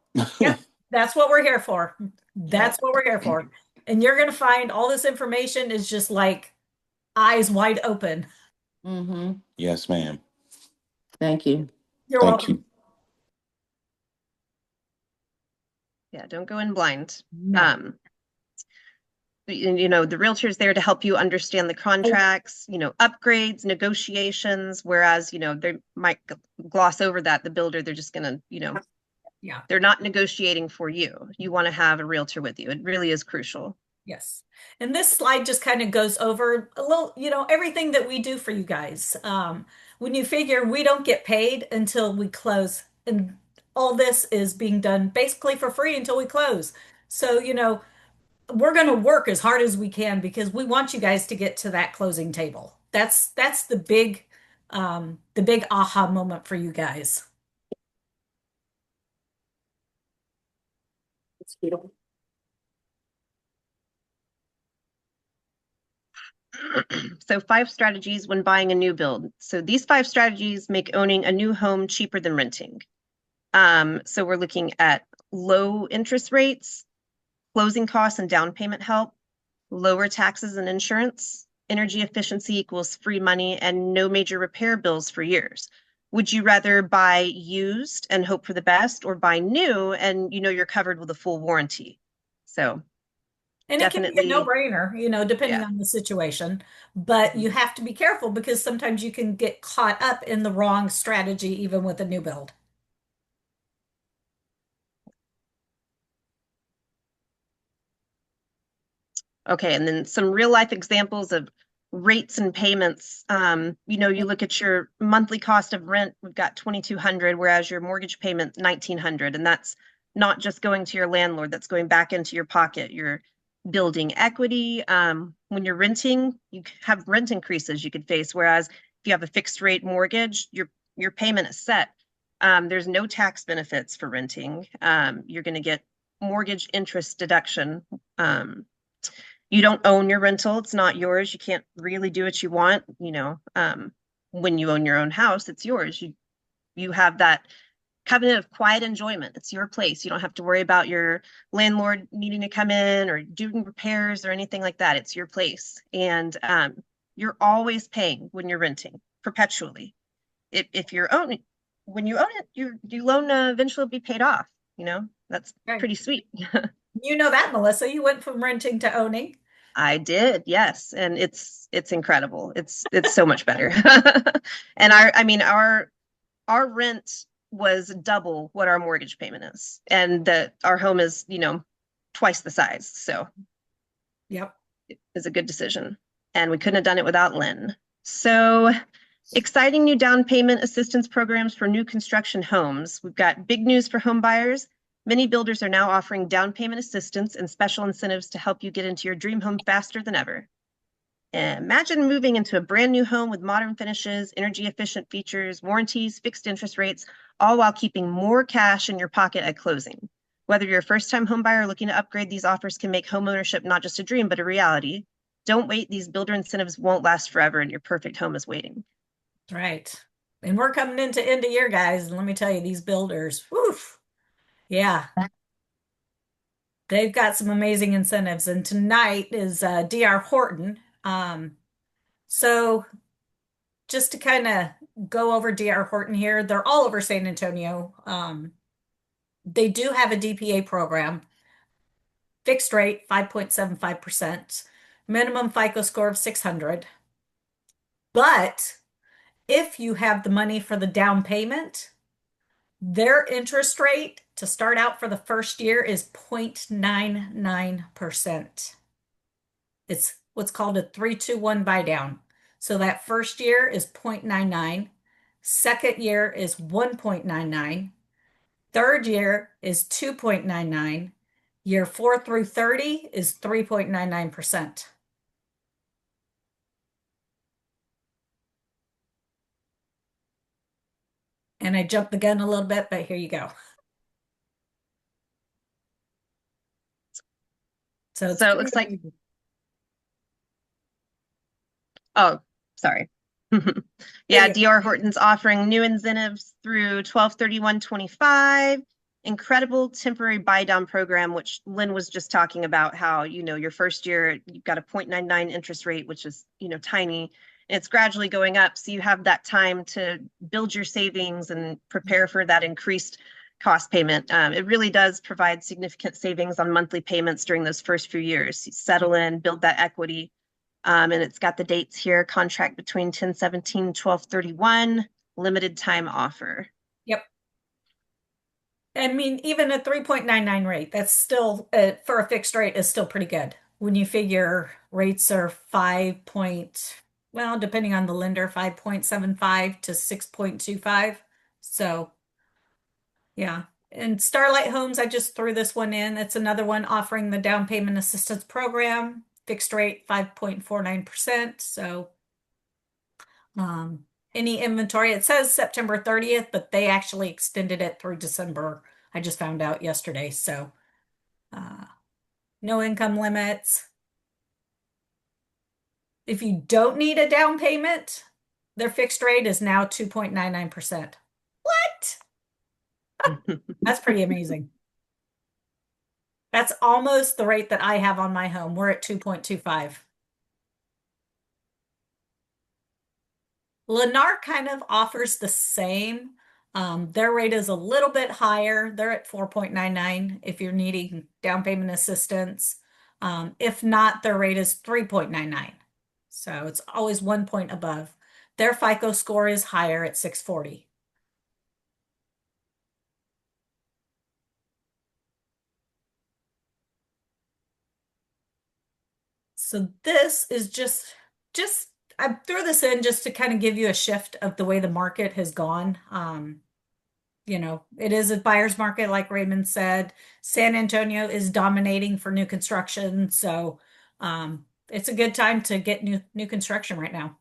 Speaker 1: Yep. That's what we're here for. That's what we're here for. And you're going to find all this information is just like eyes wide open.
Speaker 4: Mm-hmm.
Speaker 9: Yes, ma'am.
Speaker 4: Thank you.
Speaker 1: You're
Speaker 9: Thank
Speaker 1: welcome.
Speaker 9: you.
Speaker 10: Yeah, don't go in blind.
Speaker 1: No.
Speaker 10: You know, the realtor is there to help you understand the contracts, you know, upgrades, negotiations, whereas, you know, they might gloss over that. The builder, they're just gonna, you know,
Speaker 1: Yeah.
Speaker 10: they're not negotiating for you. You want to have a realtor with you. It really is crucial.
Speaker 1: Yes. And this slide just kind of goes over a little, you know, everything that we do for you guys. When you figure we don't get paid until we close, and all this is being done basically for free until we close. So, you know, we're going to work as hard as we can because we want you guys to get to that closing table. That's the big aha moment for you guys.
Speaker 10: So 5 strategies when buying a new build. So these 5 strategies make owning a new home cheaper than renting. So we're looking at low interest rates, closing costs and down payment help, lower taxes and insurance, energy efficiency equals free money, and no major repair bills for years. Would you rather buy used and hope for the best, or buy new and you know you're covered with a full warranty? So
Speaker 1: And it can be a
Speaker 10: definitely,
Speaker 1: no-brainer, you know, depending
Speaker 10: yeah.
Speaker 1: on the situation. But you have to be careful because sometimes you can get caught up in the wrong strategy, even with a new build.
Speaker 10: Okay, and then some real life examples of rates and payments. You know, you look at your monthly cost of rent, we've got 2,200, whereas your mortgage payment 1,900, and that's not just going to your landlord, that's going back into your pocket. You're building equity. When you're renting, you have rent increases you could face, whereas if you have a fixed rate mortgage, your payment is set. There's no tax benefits for renting. You're going to get mortgage interest deduction. You don't own your rental. It's not yours. You can't really do what you want, you know. when you own your own house, it's yours. You have that covenant of quiet enjoyment. It's your place. You don't have to worry about your landlord needing to come in or doing repairs or anything like that. It's your place. And you're always paying when you're renting perpetually. If you're owning, when you own it, your loan eventually will be paid off. You know, that's
Speaker 1: Right.
Speaker 10: pretty sweet.
Speaker 1: You know that, Melissa. You went from renting to owning.
Speaker 10: I did, yes, and it's incredible. It's so much better. And I mean our rent was double what our mortgage payment is, and our home is, you know, twice the size. So
Speaker 1: Yep.
Speaker 10: it was a good decision, and we couldn't have done it without Lynn. So exciting new down payment assistance programs for new construction homes. We've got big news for home buyers. Many builders are now offering down payment assistance and special incentives to help you get into your dream home faster than ever. Imagine moving into a brand new home with modern finishes, energy efficient features, warranties, fixed interest rates, all while keeping more cash in your pocket at closing. Whether you're a first-time home buyer looking to upgrade, these offers can make homeownership not just a dream, but a reality. Don't wait. These builder incentives won't last forever, and your perfect home is waiting.
Speaker 1: Right. And we're coming into end of year, guys. And let me tell you, these builders, woof, yeah, they've got some amazing incentives. And tonight is DR Horton. So just to kind of go over DR Horton here, they're all over San Antonio. They do have a DPA program, fixed rate 5.75%, minimum FICO score of 600. But if you have the money for the down payment, their interest rate to start out for the first year is 0.99%. It's what's called a 3-2-1 buy down. So that first year is 0.99, second year is 1.99, third year is 2.99, year 4 through 30 is 3.99%. And I jumped the gun a little bit, but here you go. So it's
Speaker 10: So it looks like, oh, sorry. Yeah, DR Horton's offering new incentives through 12/31/25. Incredible temporary buy down program, which Lynn was just talking about, how, you know, your first year you've got a 0.99 interest rate, which is, you know, tiny. And it's gradually going up. So you have that time to build your savings and prepare for that increased cost payment. It really does provide significant savings on monthly payments during those first few years. You settle in, build that equity. And it's got the dates here: contract between 10/17, 12/31, limited time offer.
Speaker 1: Yep. I mean, even a 3.99 rate, that's still, for a fixed rate, is still pretty good. When you figure rates are 5 point, well, depending on the lender, 5.75 to 6.25. So, yeah. And Starlight Homes, I just threw this one in. It's another one offering the down payment assistance program, fixed rate 5.49%. So, any inventory, it says September 30th, but they actually extended it through December. I just found out yesterday. So, no income limits. If you don't need a down payment, their fixed rate is now 2.99%. What? That's pretty amazing. That's almost the rate that I have on my home. We're at 2.25. Lennar kind of offers the same. Their rate is a little bit higher. They're at 4.99 if you're needing down payment assistance. If not, their rate is 3.99. So it's always 1 point above. Their FICO score is higher at 640. So this is just I threw this in just to kind of give you a shift of the way the market has gone. You know, it is a buyer's market, like Raymond said. San Antonio is dominating for new construction, so it's a good time to get new construction right now.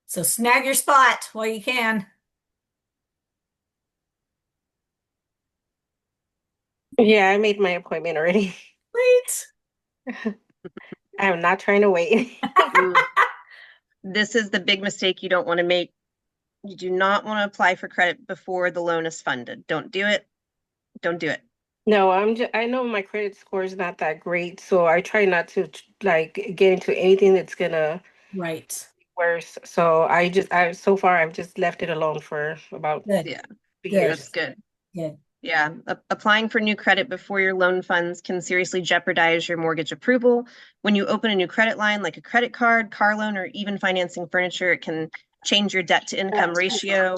Speaker 1: So snag your spot while you can.
Speaker 2: Yeah, I made my appointment already.
Speaker 1: Wait.
Speaker 2: I am not trying to wait.
Speaker 10: This is the big mistake you don't want to make. You do not want to apply for credit before the loan is funded. Don't do it. Don't do it.
Speaker 2: No, I know my credit score is not that great, so I try not to like get into anything that's gonna
Speaker 1: Right.
Speaker 2: worse. So so far I've just left it alone for about
Speaker 1: Good.
Speaker 10: Yeah,
Speaker 1: Good.
Speaker 10: that's
Speaker 2: years.
Speaker 10: good.
Speaker 1: Good.
Speaker 10: Yeah, applying for new credit before your loan funds can seriously jeopardize your mortgage approval. When you open a new credit line, like a credit card, car loan, or even financing furniture, it can change your debt to income ratio,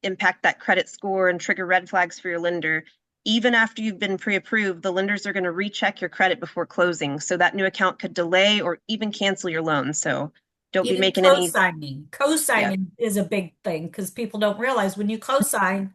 Speaker 10: impact that credit score, and trigger red flags for your lender. Even after you've been pre-approved, the lenders are going to recheck your credit before closing. So that new account could delay or even cancel your loan. So don't be
Speaker 1: Even
Speaker 10: making any,
Speaker 1: co-signing.
Speaker 10: yeah.
Speaker 1: Co-signing is a big thing because people don't realize when you co-sign,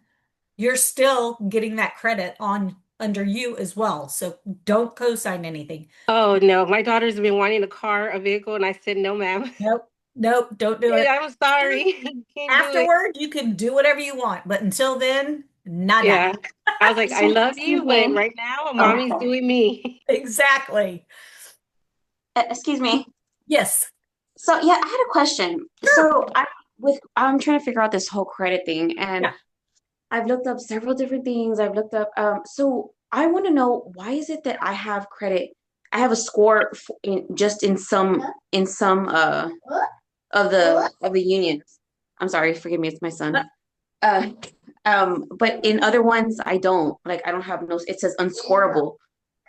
Speaker 1: you're still getting that credit on under you as well. So don't co-sign anything.
Speaker 2: Oh no, my daughter's been wanting a vehicle, and I said no, ma'am.
Speaker 1: Nope. Nope. Don't do it.
Speaker 2: I'm sorry, can't do it.
Speaker 1: Afterward, you can do whatever you want, but until then, nada.
Speaker 2: Yeah, I was like, I love
Speaker 11: Excuse
Speaker 2: you, but
Speaker 11: me.
Speaker 2: right now,
Speaker 11: Oh,
Speaker 2: mommy's doing me.
Speaker 1: Exactly.
Speaker 11: excuse me.
Speaker 1: Yes.
Speaker 11: So yeah, I had a question.
Speaker 1: Sure.
Speaker 11: I'm trying to figure out this whole credit thing, and
Speaker 1: Yeah.
Speaker 11: I've looked up several different things. I've looked up so I want to know, why is it that I have credit? I have a score just in some of the unions. I'm sorry, forgive me, it's my son. Uh but in other ones I don't. Like I don't have no, it says unscorable.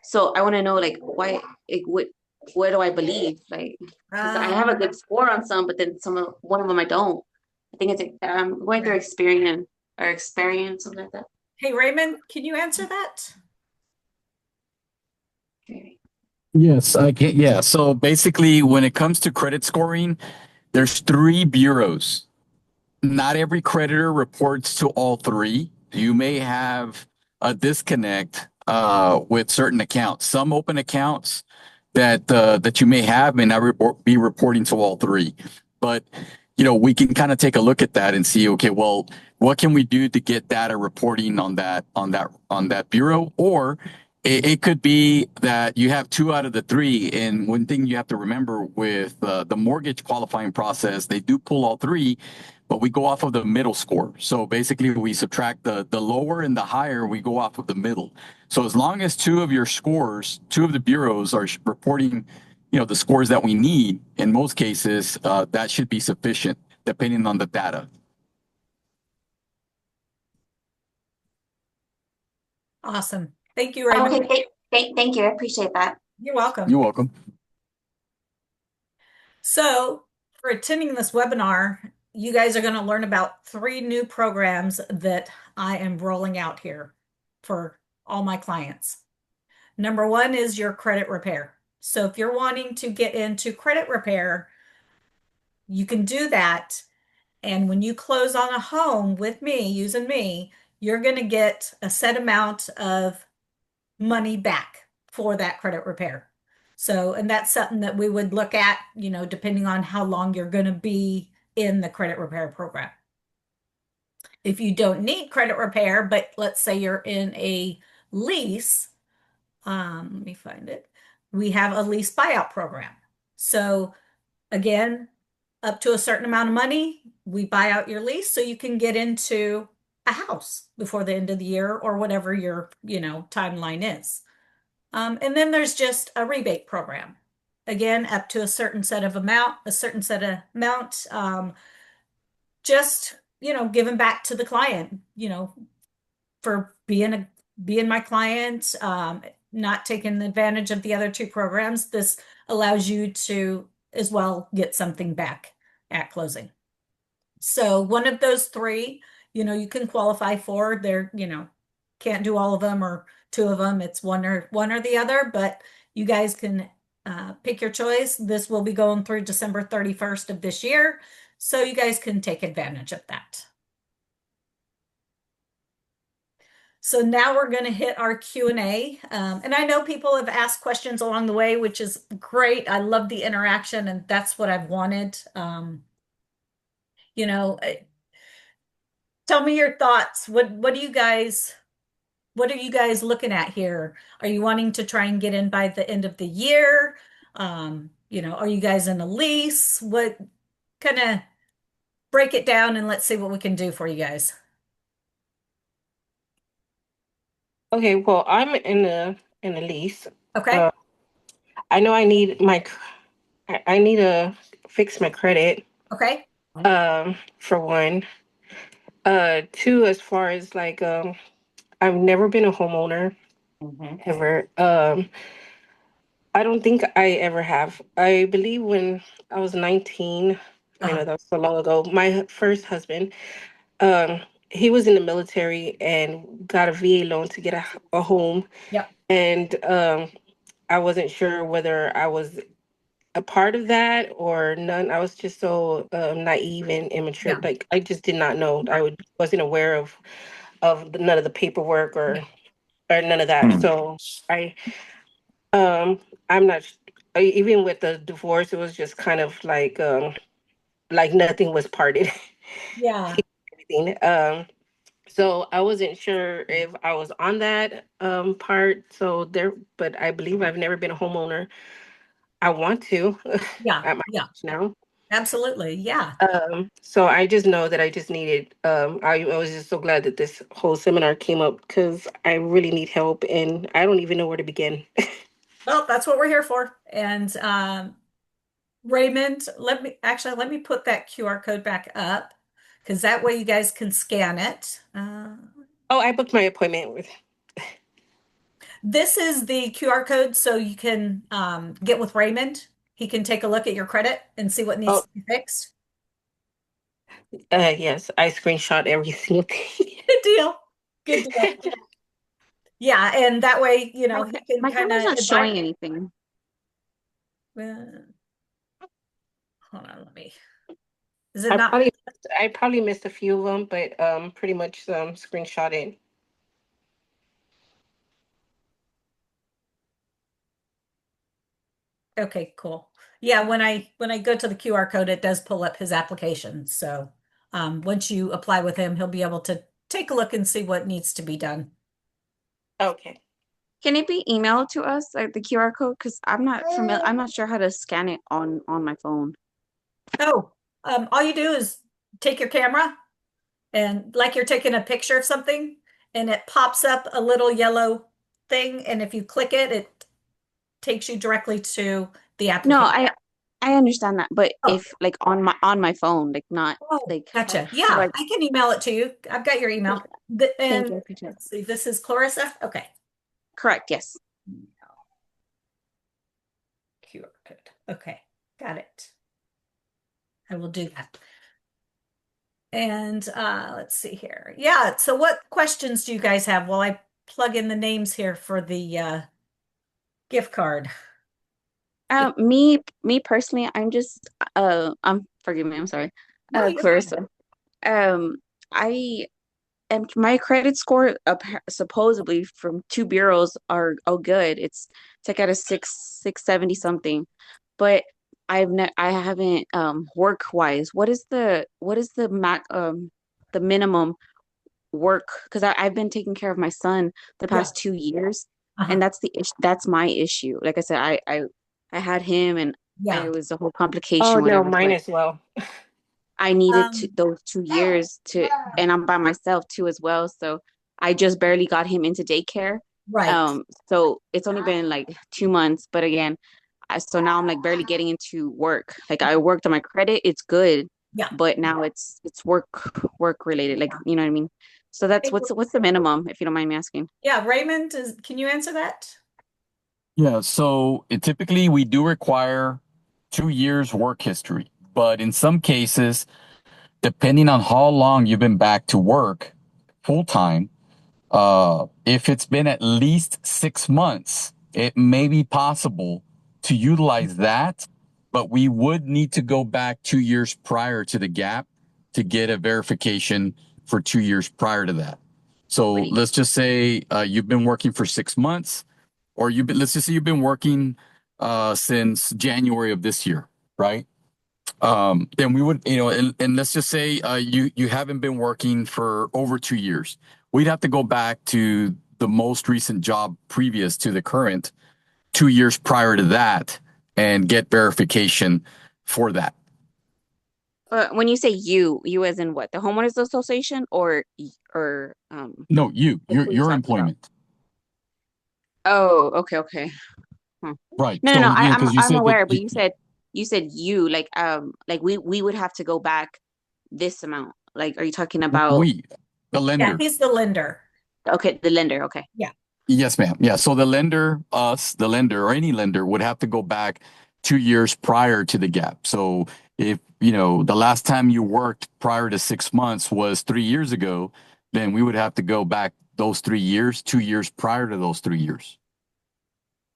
Speaker 11: So I want to know like why, like what do I believe? Like because I have a
Speaker 1: Um,
Speaker 11: good score on some, but then one of them I don't. I think it's going through experience, something like that.
Speaker 1: hey, Raymond, can you answer that?
Speaker 11: Okay.
Speaker 8: Yes, I can. Yeah. So basically, when it comes to credit scoring, there's three bureaus. Not every creditor reports to all three. You may have a disconnect with certain accounts. Some open accounts that you may have may not be reporting to all three. But we can kind of take a look at that and see, okay, well, what can we do to get data reporting on that bureau? Or it could be that you have two out of the three. And one thing you have to remember with the mortgage qualifying process, they do pull all three, but we go off of the middle score. So basically, we subtract the lower and the higher, we go off of the middle. So as long as two of your scores, two of the bureaus are reporting, the scores that we need, in most cases, that should be sufficient, depending on the data.
Speaker 1: Awesome. Thank you, Raymond.
Speaker 11: Okay, thank you. I appreciate that.
Speaker 1: You're welcome.
Speaker 8: You're welcome.
Speaker 1: So, for attending this webinar, you guys are going to learn about 3 new programs that I am rolling out here for all my clients. Number 1 is your credit repair. So, if you're wanting to get into credit repair, you can do that. And when you close on a home with me, using me, you're going to get a set amount of money back for that credit repair. So, and that's something that we would look at, depending on how long you're going to be in the credit repair program. If you don't need credit repair, but let's say you're in a lease, let me find it. We have a lease buyout program. So again, up to a certain amount of money, we buy out your lease so you can get into a house before the end of the year or whatever your, timeline is. And then there's just a rebate program. Again, up to a certain set of amount, just, giving back to the client, for being my client, not taking advantage of the other 2 programs. This allows you to as well get something back at closing. So one of those 3, you can qualify for. There, can't do all of them or 2 of them. It's one or the other, but you guys can pick your choice. This will be going through December 31st of this year, so you guys can take advantage of that. So now we're going to hit our Q&A. And I know people have asked questions along the way, which is great. I love the interaction, and that's what I've wanted. Tell me your thoughts. What are you guys looking at here? Are you wanting to try and get in by the end of the year? Are you guys in a lease? kind of break it down and let's see what we can do for you guys.
Speaker 2: Okay, well, I'm in a lease.
Speaker 1: Okay.
Speaker 2: Uh, I know I need to fix my credit.
Speaker 1: Okay.
Speaker 2: For one. Two, as far as like I've never been a homeowner ever. I don't think I ever have. I believe when I was 19, I know
Speaker 1: Uh-huh.
Speaker 2: that was so long ago, my first husband, um, he was in the military and got a VA loan to get a home.
Speaker 1: Yep.
Speaker 2: And I wasn't sure whether I was a part of that or none. I was just so naive and immature.
Speaker 1: Yeah.
Speaker 2: Like I just did not know. Wasn't aware of none of the paperwork
Speaker 1: Yeah.
Speaker 2: or none of that.
Speaker 5: Hmm.
Speaker 2: So I um I'm not even with the divorce, it was just kind of like nothing was parted.
Speaker 1: Yeah.
Speaker 2: Everything. So I wasn't sure if I was on that part. So there, but I believe I've never been a homeowner. I want to
Speaker 1: Yeah.
Speaker 2: at my
Speaker 1: Yeah.
Speaker 2: age now.
Speaker 1: Absolutely. Yeah.
Speaker 2: So I just know that I just needed, I was just so glad that this whole seminar came up because I really need help and I don't even know where to begin.
Speaker 1: Well, that's what we're here for. And Raymond, let me put that QR code back up because that way you guys can scan it.
Speaker 2: Oh, I booked my appointment with.
Speaker 1: This is the QR code so you can get with Raymond. He can take a look at your credit and see what needs
Speaker 2: Oh,
Speaker 1: to be fixed.
Speaker 2: yes, I screenshot every single thing.
Speaker 1: Good deal. Good deal. Yeah, and that way,
Speaker 11: My
Speaker 1: he can
Speaker 11: my
Speaker 1: kind
Speaker 11: camera's
Speaker 1: of
Speaker 11: not
Speaker 1: advise.
Speaker 11: showing anything.
Speaker 1: Uh, hold on, let me. Is it
Speaker 2: I
Speaker 1: not?
Speaker 2: probably I probably missed a few of them, but pretty much screenshot it.
Speaker 1: Okay, cool. Yeah, when I go to the QR code, it does pull up his application. So once you apply with him, he'll be able to take a look and see what needs to be done.
Speaker 2: Okay.
Speaker 11: Can it be emailed to us, like the QR code? Because I'm not familiar. I'm not sure how to scan it on my phone.
Speaker 1: Oh, all you do is take your camera and like you're taking a picture of something, and it pops up a little yellow thing, and if you click it, it takes you directly to the
Speaker 11: No,
Speaker 1: application.
Speaker 11: I understand that, but
Speaker 1: Oh,
Speaker 11: if like on my phone, like not
Speaker 1: oh,
Speaker 11: like
Speaker 1: gotcha.
Speaker 11: how do
Speaker 1: Yeah,
Speaker 11: I?
Speaker 1: I can email it to you. I've got your email.
Speaker 11: Thank you.
Speaker 1: And
Speaker 11: I appreciate it.
Speaker 1: let's see, this is Clarissa. Okay.
Speaker 11: Correct. Yes.
Speaker 1: QR code. Okay, got it. I will do that. And let's see here. Yeah, so what questions do you guys have while I plug in the names here for the gift card?
Speaker 11: Me personally, forgive me. I'm sorry.
Speaker 1: No, you're fine.
Speaker 11: Clarissa. Um, I and my credit score supposedly from two bureaus are oh good. It's like at a 670 something, but I haven't work wise. What is the minimum work? Because I've been taking care of my son the
Speaker 1: Yeah.
Speaker 11: past 2 years,
Speaker 1: Uh-huh.
Speaker 11: and that's my issue. Like I said, I had him, and
Speaker 1: Yeah.
Speaker 11: it was a whole
Speaker 2: Oh
Speaker 11: complication,
Speaker 2: no,
Speaker 11: whatever.
Speaker 2: mine
Speaker 11: But
Speaker 2: as well.
Speaker 11: I needed
Speaker 1: Um,
Speaker 11: those 2 years and I'm by myself too as well. So I just barely got him into daycare.
Speaker 1: right.
Speaker 11: So it's only been like 2 months, but again, so now I'm like barely getting into work. Like I worked on my credit, it's good,
Speaker 1: Yeah.
Speaker 11: but now it's work related. Like you know what I mean. So that's
Speaker 1: Hey,
Speaker 11: what's the minimum, if you don't mind me asking.
Speaker 1: yeah, Raymond, can you answer that?
Speaker 8: Yeah, so typically we do require 2 years work history, but in some cases, depending on how long you've been back to work full time, if it's been at least 6 months, it may be possible to utilize that, but we would need to go back 2 years prior to the gap to get a verification for 2 years prior to that. So
Speaker 11: Wait.
Speaker 8: let's just say you've been working for 6 months, or let's just say you've been working since January of this year, right? Then we would, and let's just say you haven't been working for over 2 years. We'd have to go back to the most recent job previous to the current, 2 years prior to that, and get verification for that.
Speaker 11: When you say you as in what? The homeowners association or
Speaker 8: No,
Speaker 11: like who are you
Speaker 8: your
Speaker 11: talking about?
Speaker 8: employment.
Speaker 11: Oh, okay, okay. Hmm.
Speaker 8: Right.
Speaker 11: No, no, no.
Speaker 8: So, you know,
Speaker 11: I'm
Speaker 8: because you
Speaker 11: I'm
Speaker 8: said that
Speaker 11: aware, but you said you like we would have to go back this amount. Like, are you talking about
Speaker 8: we, the
Speaker 1: Yeah,
Speaker 8: lender.
Speaker 1: he's the lender.
Speaker 11: okay, the lender? Okay.
Speaker 1: Yeah.
Speaker 8: Yes, ma'am. Yeah. So the lender, the lender, or any lender would have to go back 2 years prior to the gap. So if, you know, the last time you worked prior to 6 months was 3 years ago, then we would have to go back those 3 years, 2 years prior to those 3 years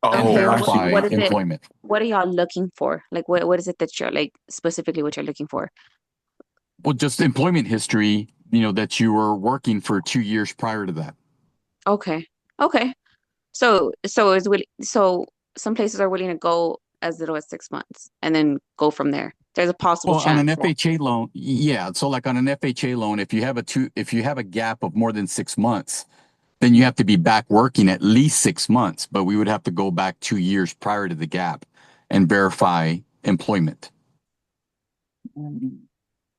Speaker 8: and
Speaker 11: Okay,
Speaker 9: Oh, I see.
Speaker 8: verify
Speaker 11: what is it?
Speaker 8: employment.
Speaker 11: What are y'all looking for? Like, what is it that you're like specifically what you're looking for?
Speaker 8: Well, just employment history, you know, that you were working for 2 years prior to that.
Speaker 11: Okay, okay. So some places are willing to go as little as 6 months and then go from there. There's a possible
Speaker 8: Well, on an
Speaker 11: chance that
Speaker 8: FHA loan, yeah. So like on an FHA loan, if you have a gap of more than 6 months, then you have to be back working at least 6 months, but we would have to go back 2 years prior to the gap and verify employment.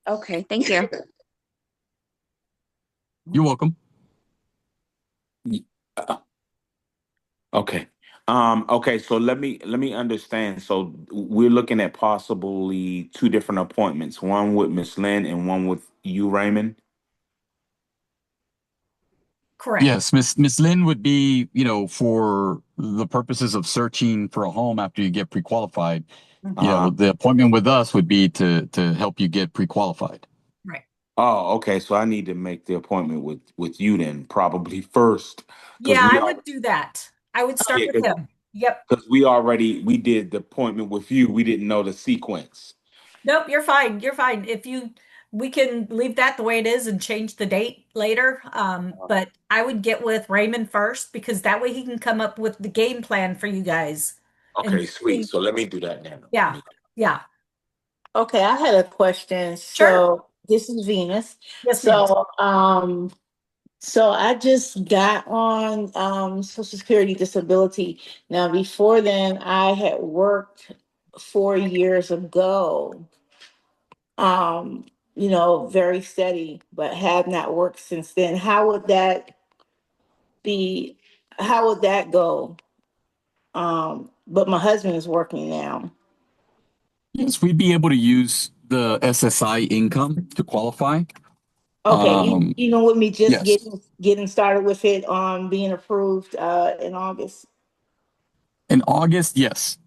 Speaker 11: okay, thank you.
Speaker 8: You're welcome.
Speaker 9: Uh, Okay. Okay, so let me understand. So we're looking at possibly two different appointments, one with Miss Lynn and one with you, Raymond.
Speaker 1: Correct.
Speaker 8: Yes, Miss Lynn would be, you know, for the purposes of searching for a home after you get pre-qualified. You
Speaker 9: Uh,
Speaker 8: know, the appointment with us would be to help you get pre-qualified.
Speaker 1: Right.
Speaker 9: oh, okay. So I need to make the appointment with you then, probably first, because
Speaker 1: Yeah,
Speaker 9: we
Speaker 1: I
Speaker 9: are
Speaker 1: would do that. I would start
Speaker 9: yeah,
Speaker 1: with him. Yep.
Speaker 9: because we did the appointment with you. We didn't know the sequence.
Speaker 1: Nope, you're fine. You're fine. We can leave that the way it is and change the date later. But I would get with Raymond first because that way he can come up with the game plan for you guys and
Speaker 9: Okay, sweet.
Speaker 1: see.
Speaker 9: So let me do that now.
Speaker 1: Yeah. Yeah.
Speaker 4: Okay, I had a question.
Speaker 1: Sure.
Speaker 4: So this is Venus.
Speaker 1: Yes, ma'am.
Speaker 4: So I just got on Social Security disability. Now before then I had worked 4 years ago. Very steady, but have not worked since then. Be how would that go? But my husband is working now.
Speaker 8: Yes, we'd be able to use the SSI income to qualify.
Speaker 4: Okay, even with me just
Speaker 8: Yes.
Speaker 4: getting started with it being approved in August.
Speaker 8: In August, yes.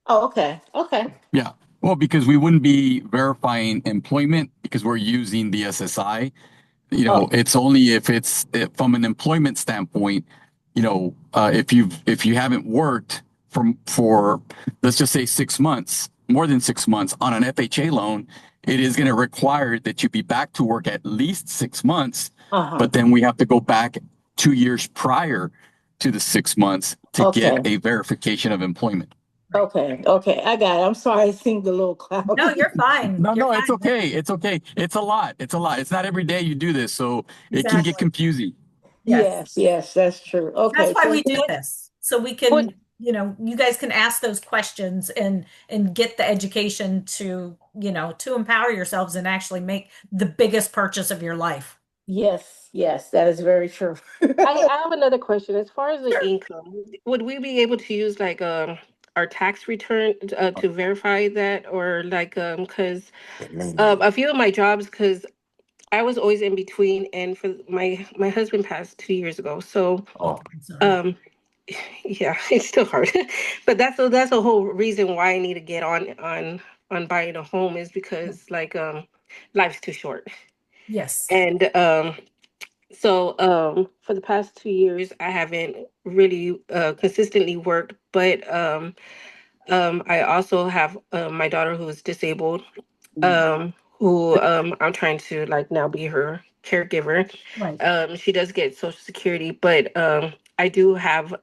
Speaker 4: Oh, okay. Okay.
Speaker 8: Yeah. Well, because we wouldn't be verifying employment because we're using the SSI. You know,
Speaker 4: Oh,
Speaker 8: it's only if it's from an employment standpoint, you know, if you haven't worked for let's just say 6 months, more than 6 months on an FHA loan, it is going to require that you be back to work at least 6 months,
Speaker 4: uh-huh.
Speaker 8: but then we have to go back 2 years prior to the 6 months to get
Speaker 4: Okay.
Speaker 8: a verification of employment.
Speaker 4: Okay. Okay. I got it. I'm sorry, it seemed a little
Speaker 1: No,
Speaker 4: cloudy.
Speaker 1: you're fine.
Speaker 8: No,
Speaker 1: You're
Speaker 8: no, it's
Speaker 1: fine.
Speaker 8: okay. It's okay. It's a lot. It's a lot. It's not every day you do this, so it can get
Speaker 1: Exactly.
Speaker 8: confusing.
Speaker 1: Yes.
Speaker 4: Yes, yes, that's true.
Speaker 1: That's
Speaker 4: Okay.
Speaker 1: why
Speaker 4: So
Speaker 1: we do this. So we
Speaker 2: Would
Speaker 1: can, you guys can ask those questions and get the education to empower yourselves and actually make the biggest purchase of your life.
Speaker 4: yes, yes, that is very true.
Speaker 2: I have another question. As far as the
Speaker 1: Sure.
Speaker 2: income, would we be able to use like our tax return to verify that, or like because a few of my jobs, because I was always in between, and for my husband passed 2 years ago, so
Speaker 1: I'm sorry.
Speaker 2: um yeah, it's still hard, but that's the whole reason why I need to get on buying a home is because like life's too short,
Speaker 1: Yes.
Speaker 2: and so for the past 2 years, I haven't really consistently worked, but I also have my daughter who is disabled, who I'm trying to like now be her caregiver.
Speaker 1: Right.
Speaker 2: She does get Social Security, but I do have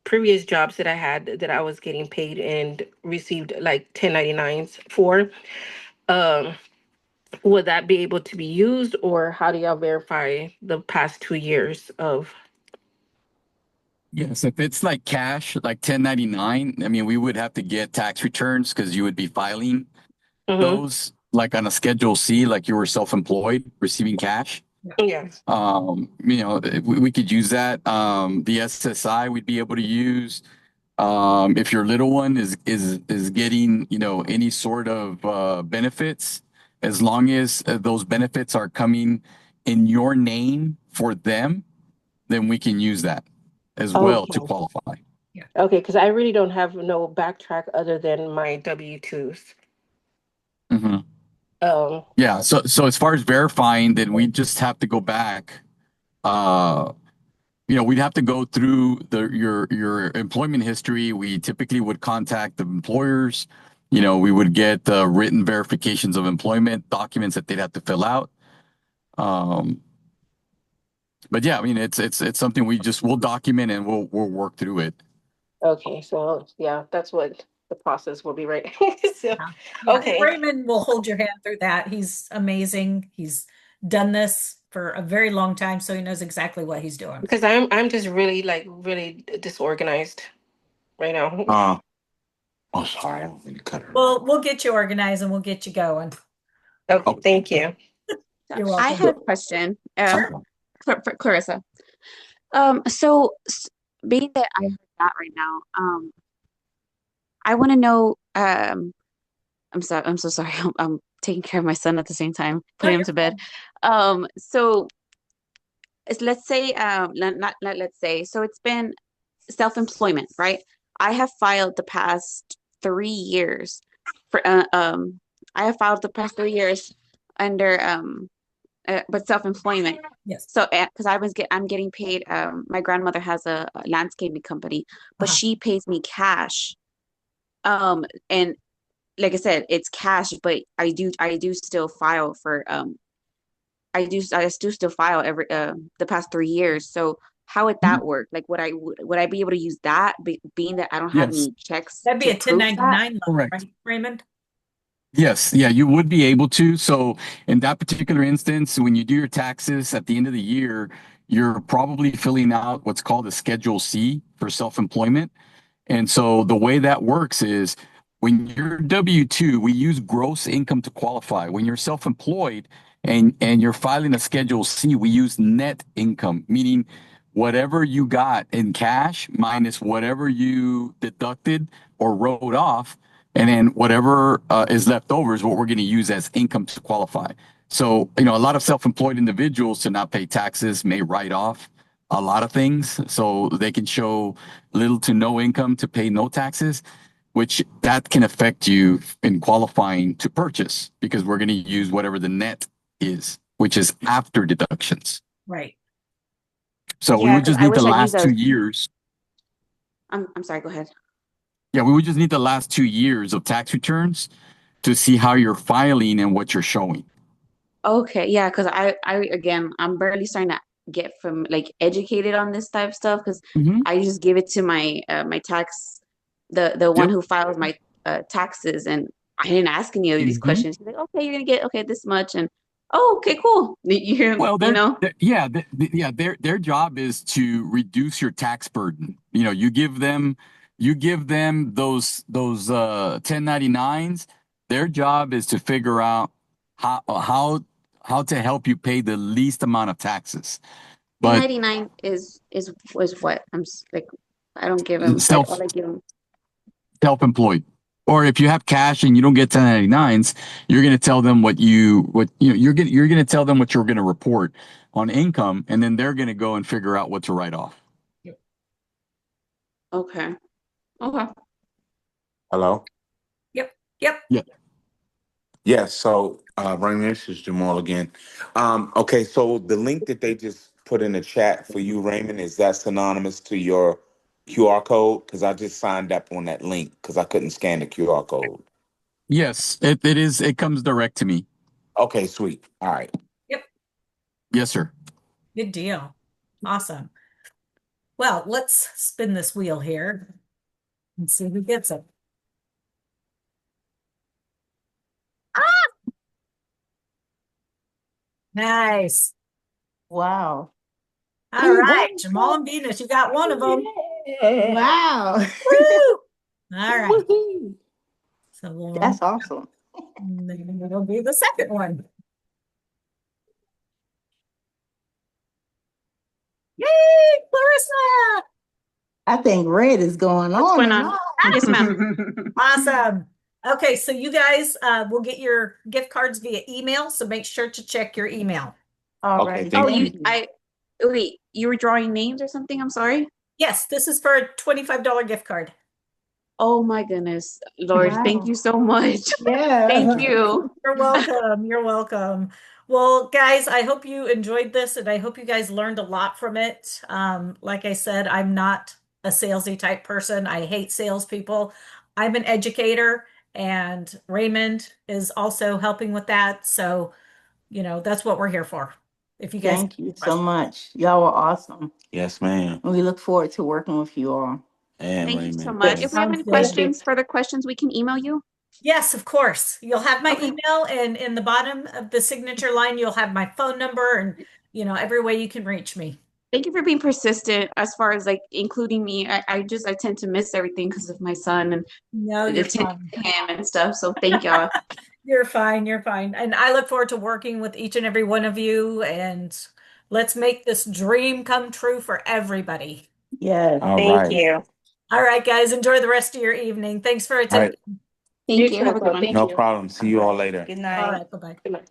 Speaker 2: previous jobs that I had that I was getting paid and received like 1099s for. Um, would that be able to be used, or how do y'all verify the past 2 years of?
Speaker 8: Yes, if it's like cash, like 1099, I mean, we would have to get tax returns because you would be filing
Speaker 2: Mhm.
Speaker 8: those. like on a Schedule C, like you were self-employed, receiving cash.
Speaker 2: Yes.
Speaker 8: We could use that. The SSI we'd be able to use. If your little one is getting, any sort of benefits, as long as those benefits are coming in your name for them, then we can use that as well to
Speaker 2: Okay.
Speaker 8: qualify.
Speaker 2: Okay, because I really don't have no backtrack other than my W-2s.
Speaker 8: Mm-hmm. Yeah. So as far as verifying, then we just have to go back. We'd have to go through your employment history. We typically would contact the employers. We would get written verifications of employment documents that they'd have to fill out. But yeah, I mean, it's something we'll document and we'll work through it.
Speaker 2: Okay, so yeah, that's what the process will be, right? So,
Speaker 1: Yeah,
Speaker 2: okay.
Speaker 1: Raymond will hold your hand through that. He's amazing. He's done this for a very long time, so he knows exactly what he's doing.
Speaker 2: Because I'm just really disorganized right now.
Speaker 9: Oh, sorry, I don't mean to cut her.
Speaker 1: Well, we'll get you organized and we'll get you going.
Speaker 2: Okay, thank you.
Speaker 1: You're
Speaker 11: I
Speaker 1: welcome.
Speaker 11: had a question, for Clarissa. Being that I heard that right now, I want to know. I'm sorry. I'm so sorry. I'm taking care of my son at the same time, putting him to bed. So let's say, not let's say. So it's been self-employment, right? I have filed the past 3 years for I have filed the past 3 years under but self-employment.
Speaker 1: Yes.
Speaker 11: So because I'm getting paid. My grandmother has a landscaping company, but she pays me cash. And like I said, it's cash, but I do still file for I do still file every the past 3 years. So how would that work? Like would I be able to use that being that I don't have
Speaker 8: Yes.
Speaker 11: any checks
Speaker 1: That'd be
Speaker 11: to
Speaker 1: a
Speaker 11: prove that?
Speaker 1: 1099 loan,
Speaker 8: Correct.
Speaker 1: right, Raymond?
Speaker 8: Yes, yeah, you would be able to. So in that particular instance, when you do your taxes at the end of the year, you're probably filling out what's called a Schedule C for self-employment. And so the way that works is when you're W-2, we use gross income to qualify. When you're self-employed and you're filing a Schedule C, we use net income, meaning whatever you got in cash minus whatever you deducted or wrote off, and then whatever is left over is what we're going to use as income to qualify. So, a lot of self-employed individuals to not pay taxes may write off a lot of things so they can show little to no income to pay no taxes, which that can affect you in qualifying to purchase because we're going to use whatever the net is, which is after deductions.
Speaker 1: Right.
Speaker 8: So we
Speaker 11: Yeah,
Speaker 8: would
Speaker 11: because
Speaker 8: just
Speaker 11: I
Speaker 8: need the
Speaker 11: wish I'd use
Speaker 8: last 2
Speaker 11: those.
Speaker 8: years.
Speaker 11: I'm sorry. Go ahead.
Speaker 8: Yeah, we would just need the last 2 years of tax returns to see how you're filing and what you're showing.
Speaker 11: Okay, yeah, because I again, I'm barely starting to get from like educated on this type of stuff because
Speaker 8: Mm-hmm.
Speaker 11: I just give it to my my tax, the one
Speaker 8: Yep.
Speaker 11: who files my taxes, and I didn't ask any of these
Speaker 8: Mm-hmm.
Speaker 11: questions. She's like, okay, you're gonna get okay this much, and oh, okay, cool.
Speaker 8: Well,
Speaker 11: You know,
Speaker 8: their job is to reduce your tax burden. You give them those 1099s. Their job is to figure out how to help you pay the least amount of taxes. But
Speaker 11: 1099 is what like I don't give them like all I give them.
Speaker 8: self-employed. Or if you have cash and you don't get 1099s, you're going to tell them you're going to tell them what you're going to report on income, and then they're going to go and figure out what to write off.
Speaker 11: Okay. Okay.
Speaker 9: Hello?
Speaker 1: Yep.
Speaker 8: Yeah.
Speaker 9: Yes, so Raymond, this is Jamal again. Okay, so the link that they just put in the chat for you, Raymond, is that synonymous to your QR code? Because I just signed up on that link because I couldn't scan the QR code.
Speaker 8: Yes, it is. It comes direct to me.
Speaker 9: Okay, sweet. All right.
Speaker 1: Yep.
Speaker 8: Yes, sir.
Speaker 1: Good deal. Awesome. Well, let's spin this wheel here and see who gets it. Nice.
Speaker 4: Wow.
Speaker 1: All right, Jamal and Venus, you got one of them.
Speaker 4: Wow.
Speaker 1: Woo! All right.
Speaker 4: Woohoo.
Speaker 1: So
Speaker 4: That's awesome.
Speaker 1: And then it'll be the second one. Yay, Clarissa!
Speaker 4: I think red is going
Speaker 10: What's
Speaker 4: on
Speaker 10: going
Speaker 4: and
Speaker 10: on?
Speaker 4: on.
Speaker 10: Yes, ma'am.
Speaker 1: Awesome. Okay, so you guys will get your gift cards via email, so make sure to check your email.
Speaker 4: All
Speaker 9: Okay,
Speaker 4: right.
Speaker 9: thank
Speaker 11: Oh,
Speaker 9: you.
Speaker 11: wait, you were drawing names or something? I'm sorry.
Speaker 1: Yes, this is for a $25 gift card.
Speaker 11: Oh my goodness, Lord, thank
Speaker 4: Wow.
Speaker 11: you so much.
Speaker 4: Yeah.
Speaker 11: Thank you.
Speaker 1: You're welcome. You're welcome. Well, guys, I hope you enjoyed this and I hope you guys learned a lot from it. Like I said, I'm not a salesy type person. I hate salespeople. I'm an educator, and Raymond is also helping with that. So, that's what we're here for. If you guys have
Speaker 4: Thank you so
Speaker 1: questions.
Speaker 4: much. Y'all were awesome.
Speaker 9: Yes, ma'am.
Speaker 4: We look forward to working with you all.
Speaker 9: And
Speaker 11: Thank you so
Speaker 9: Raymond.
Speaker 11: much.
Speaker 1: Yes,
Speaker 11: If we have
Speaker 1: sounds
Speaker 11: any
Speaker 1: good.
Speaker 11: further questions, we can email you.
Speaker 1: Yes, of course. You'll have my
Speaker 11: Okay.
Speaker 1: email, and in the bottom of the signature line, you'll have my phone number and, every way you can reach me.
Speaker 11: Thank you for being persistent as far as like including me. I tend to miss everything because of my son and
Speaker 1: No, you're
Speaker 11: attending
Speaker 1: fine.
Speaker 11: to him and stuff. So thank y'all.
Speaker 1: You're fine. You're fine. And I look forward to working with each and every one of you. And let's make this dream come true for everybody.
Speaker 4: Yes.
Speaker 9: All
Speaker 7: Thank
Speaker 9: right.
Speaker 7: you.
Speaker 1: All right, guys, enjoy the rest of your evening. Thanks for
Speaker 9: All
Speaker 1: attending.
Speaker 9: right.
Speaker 11: Thank you. Have a good one.
Speaker 9: No problem. See you all later.
Speaker 4: Good
Speaker 1: All
Speaker 4: night.
Speaker 1: right, bye-bye.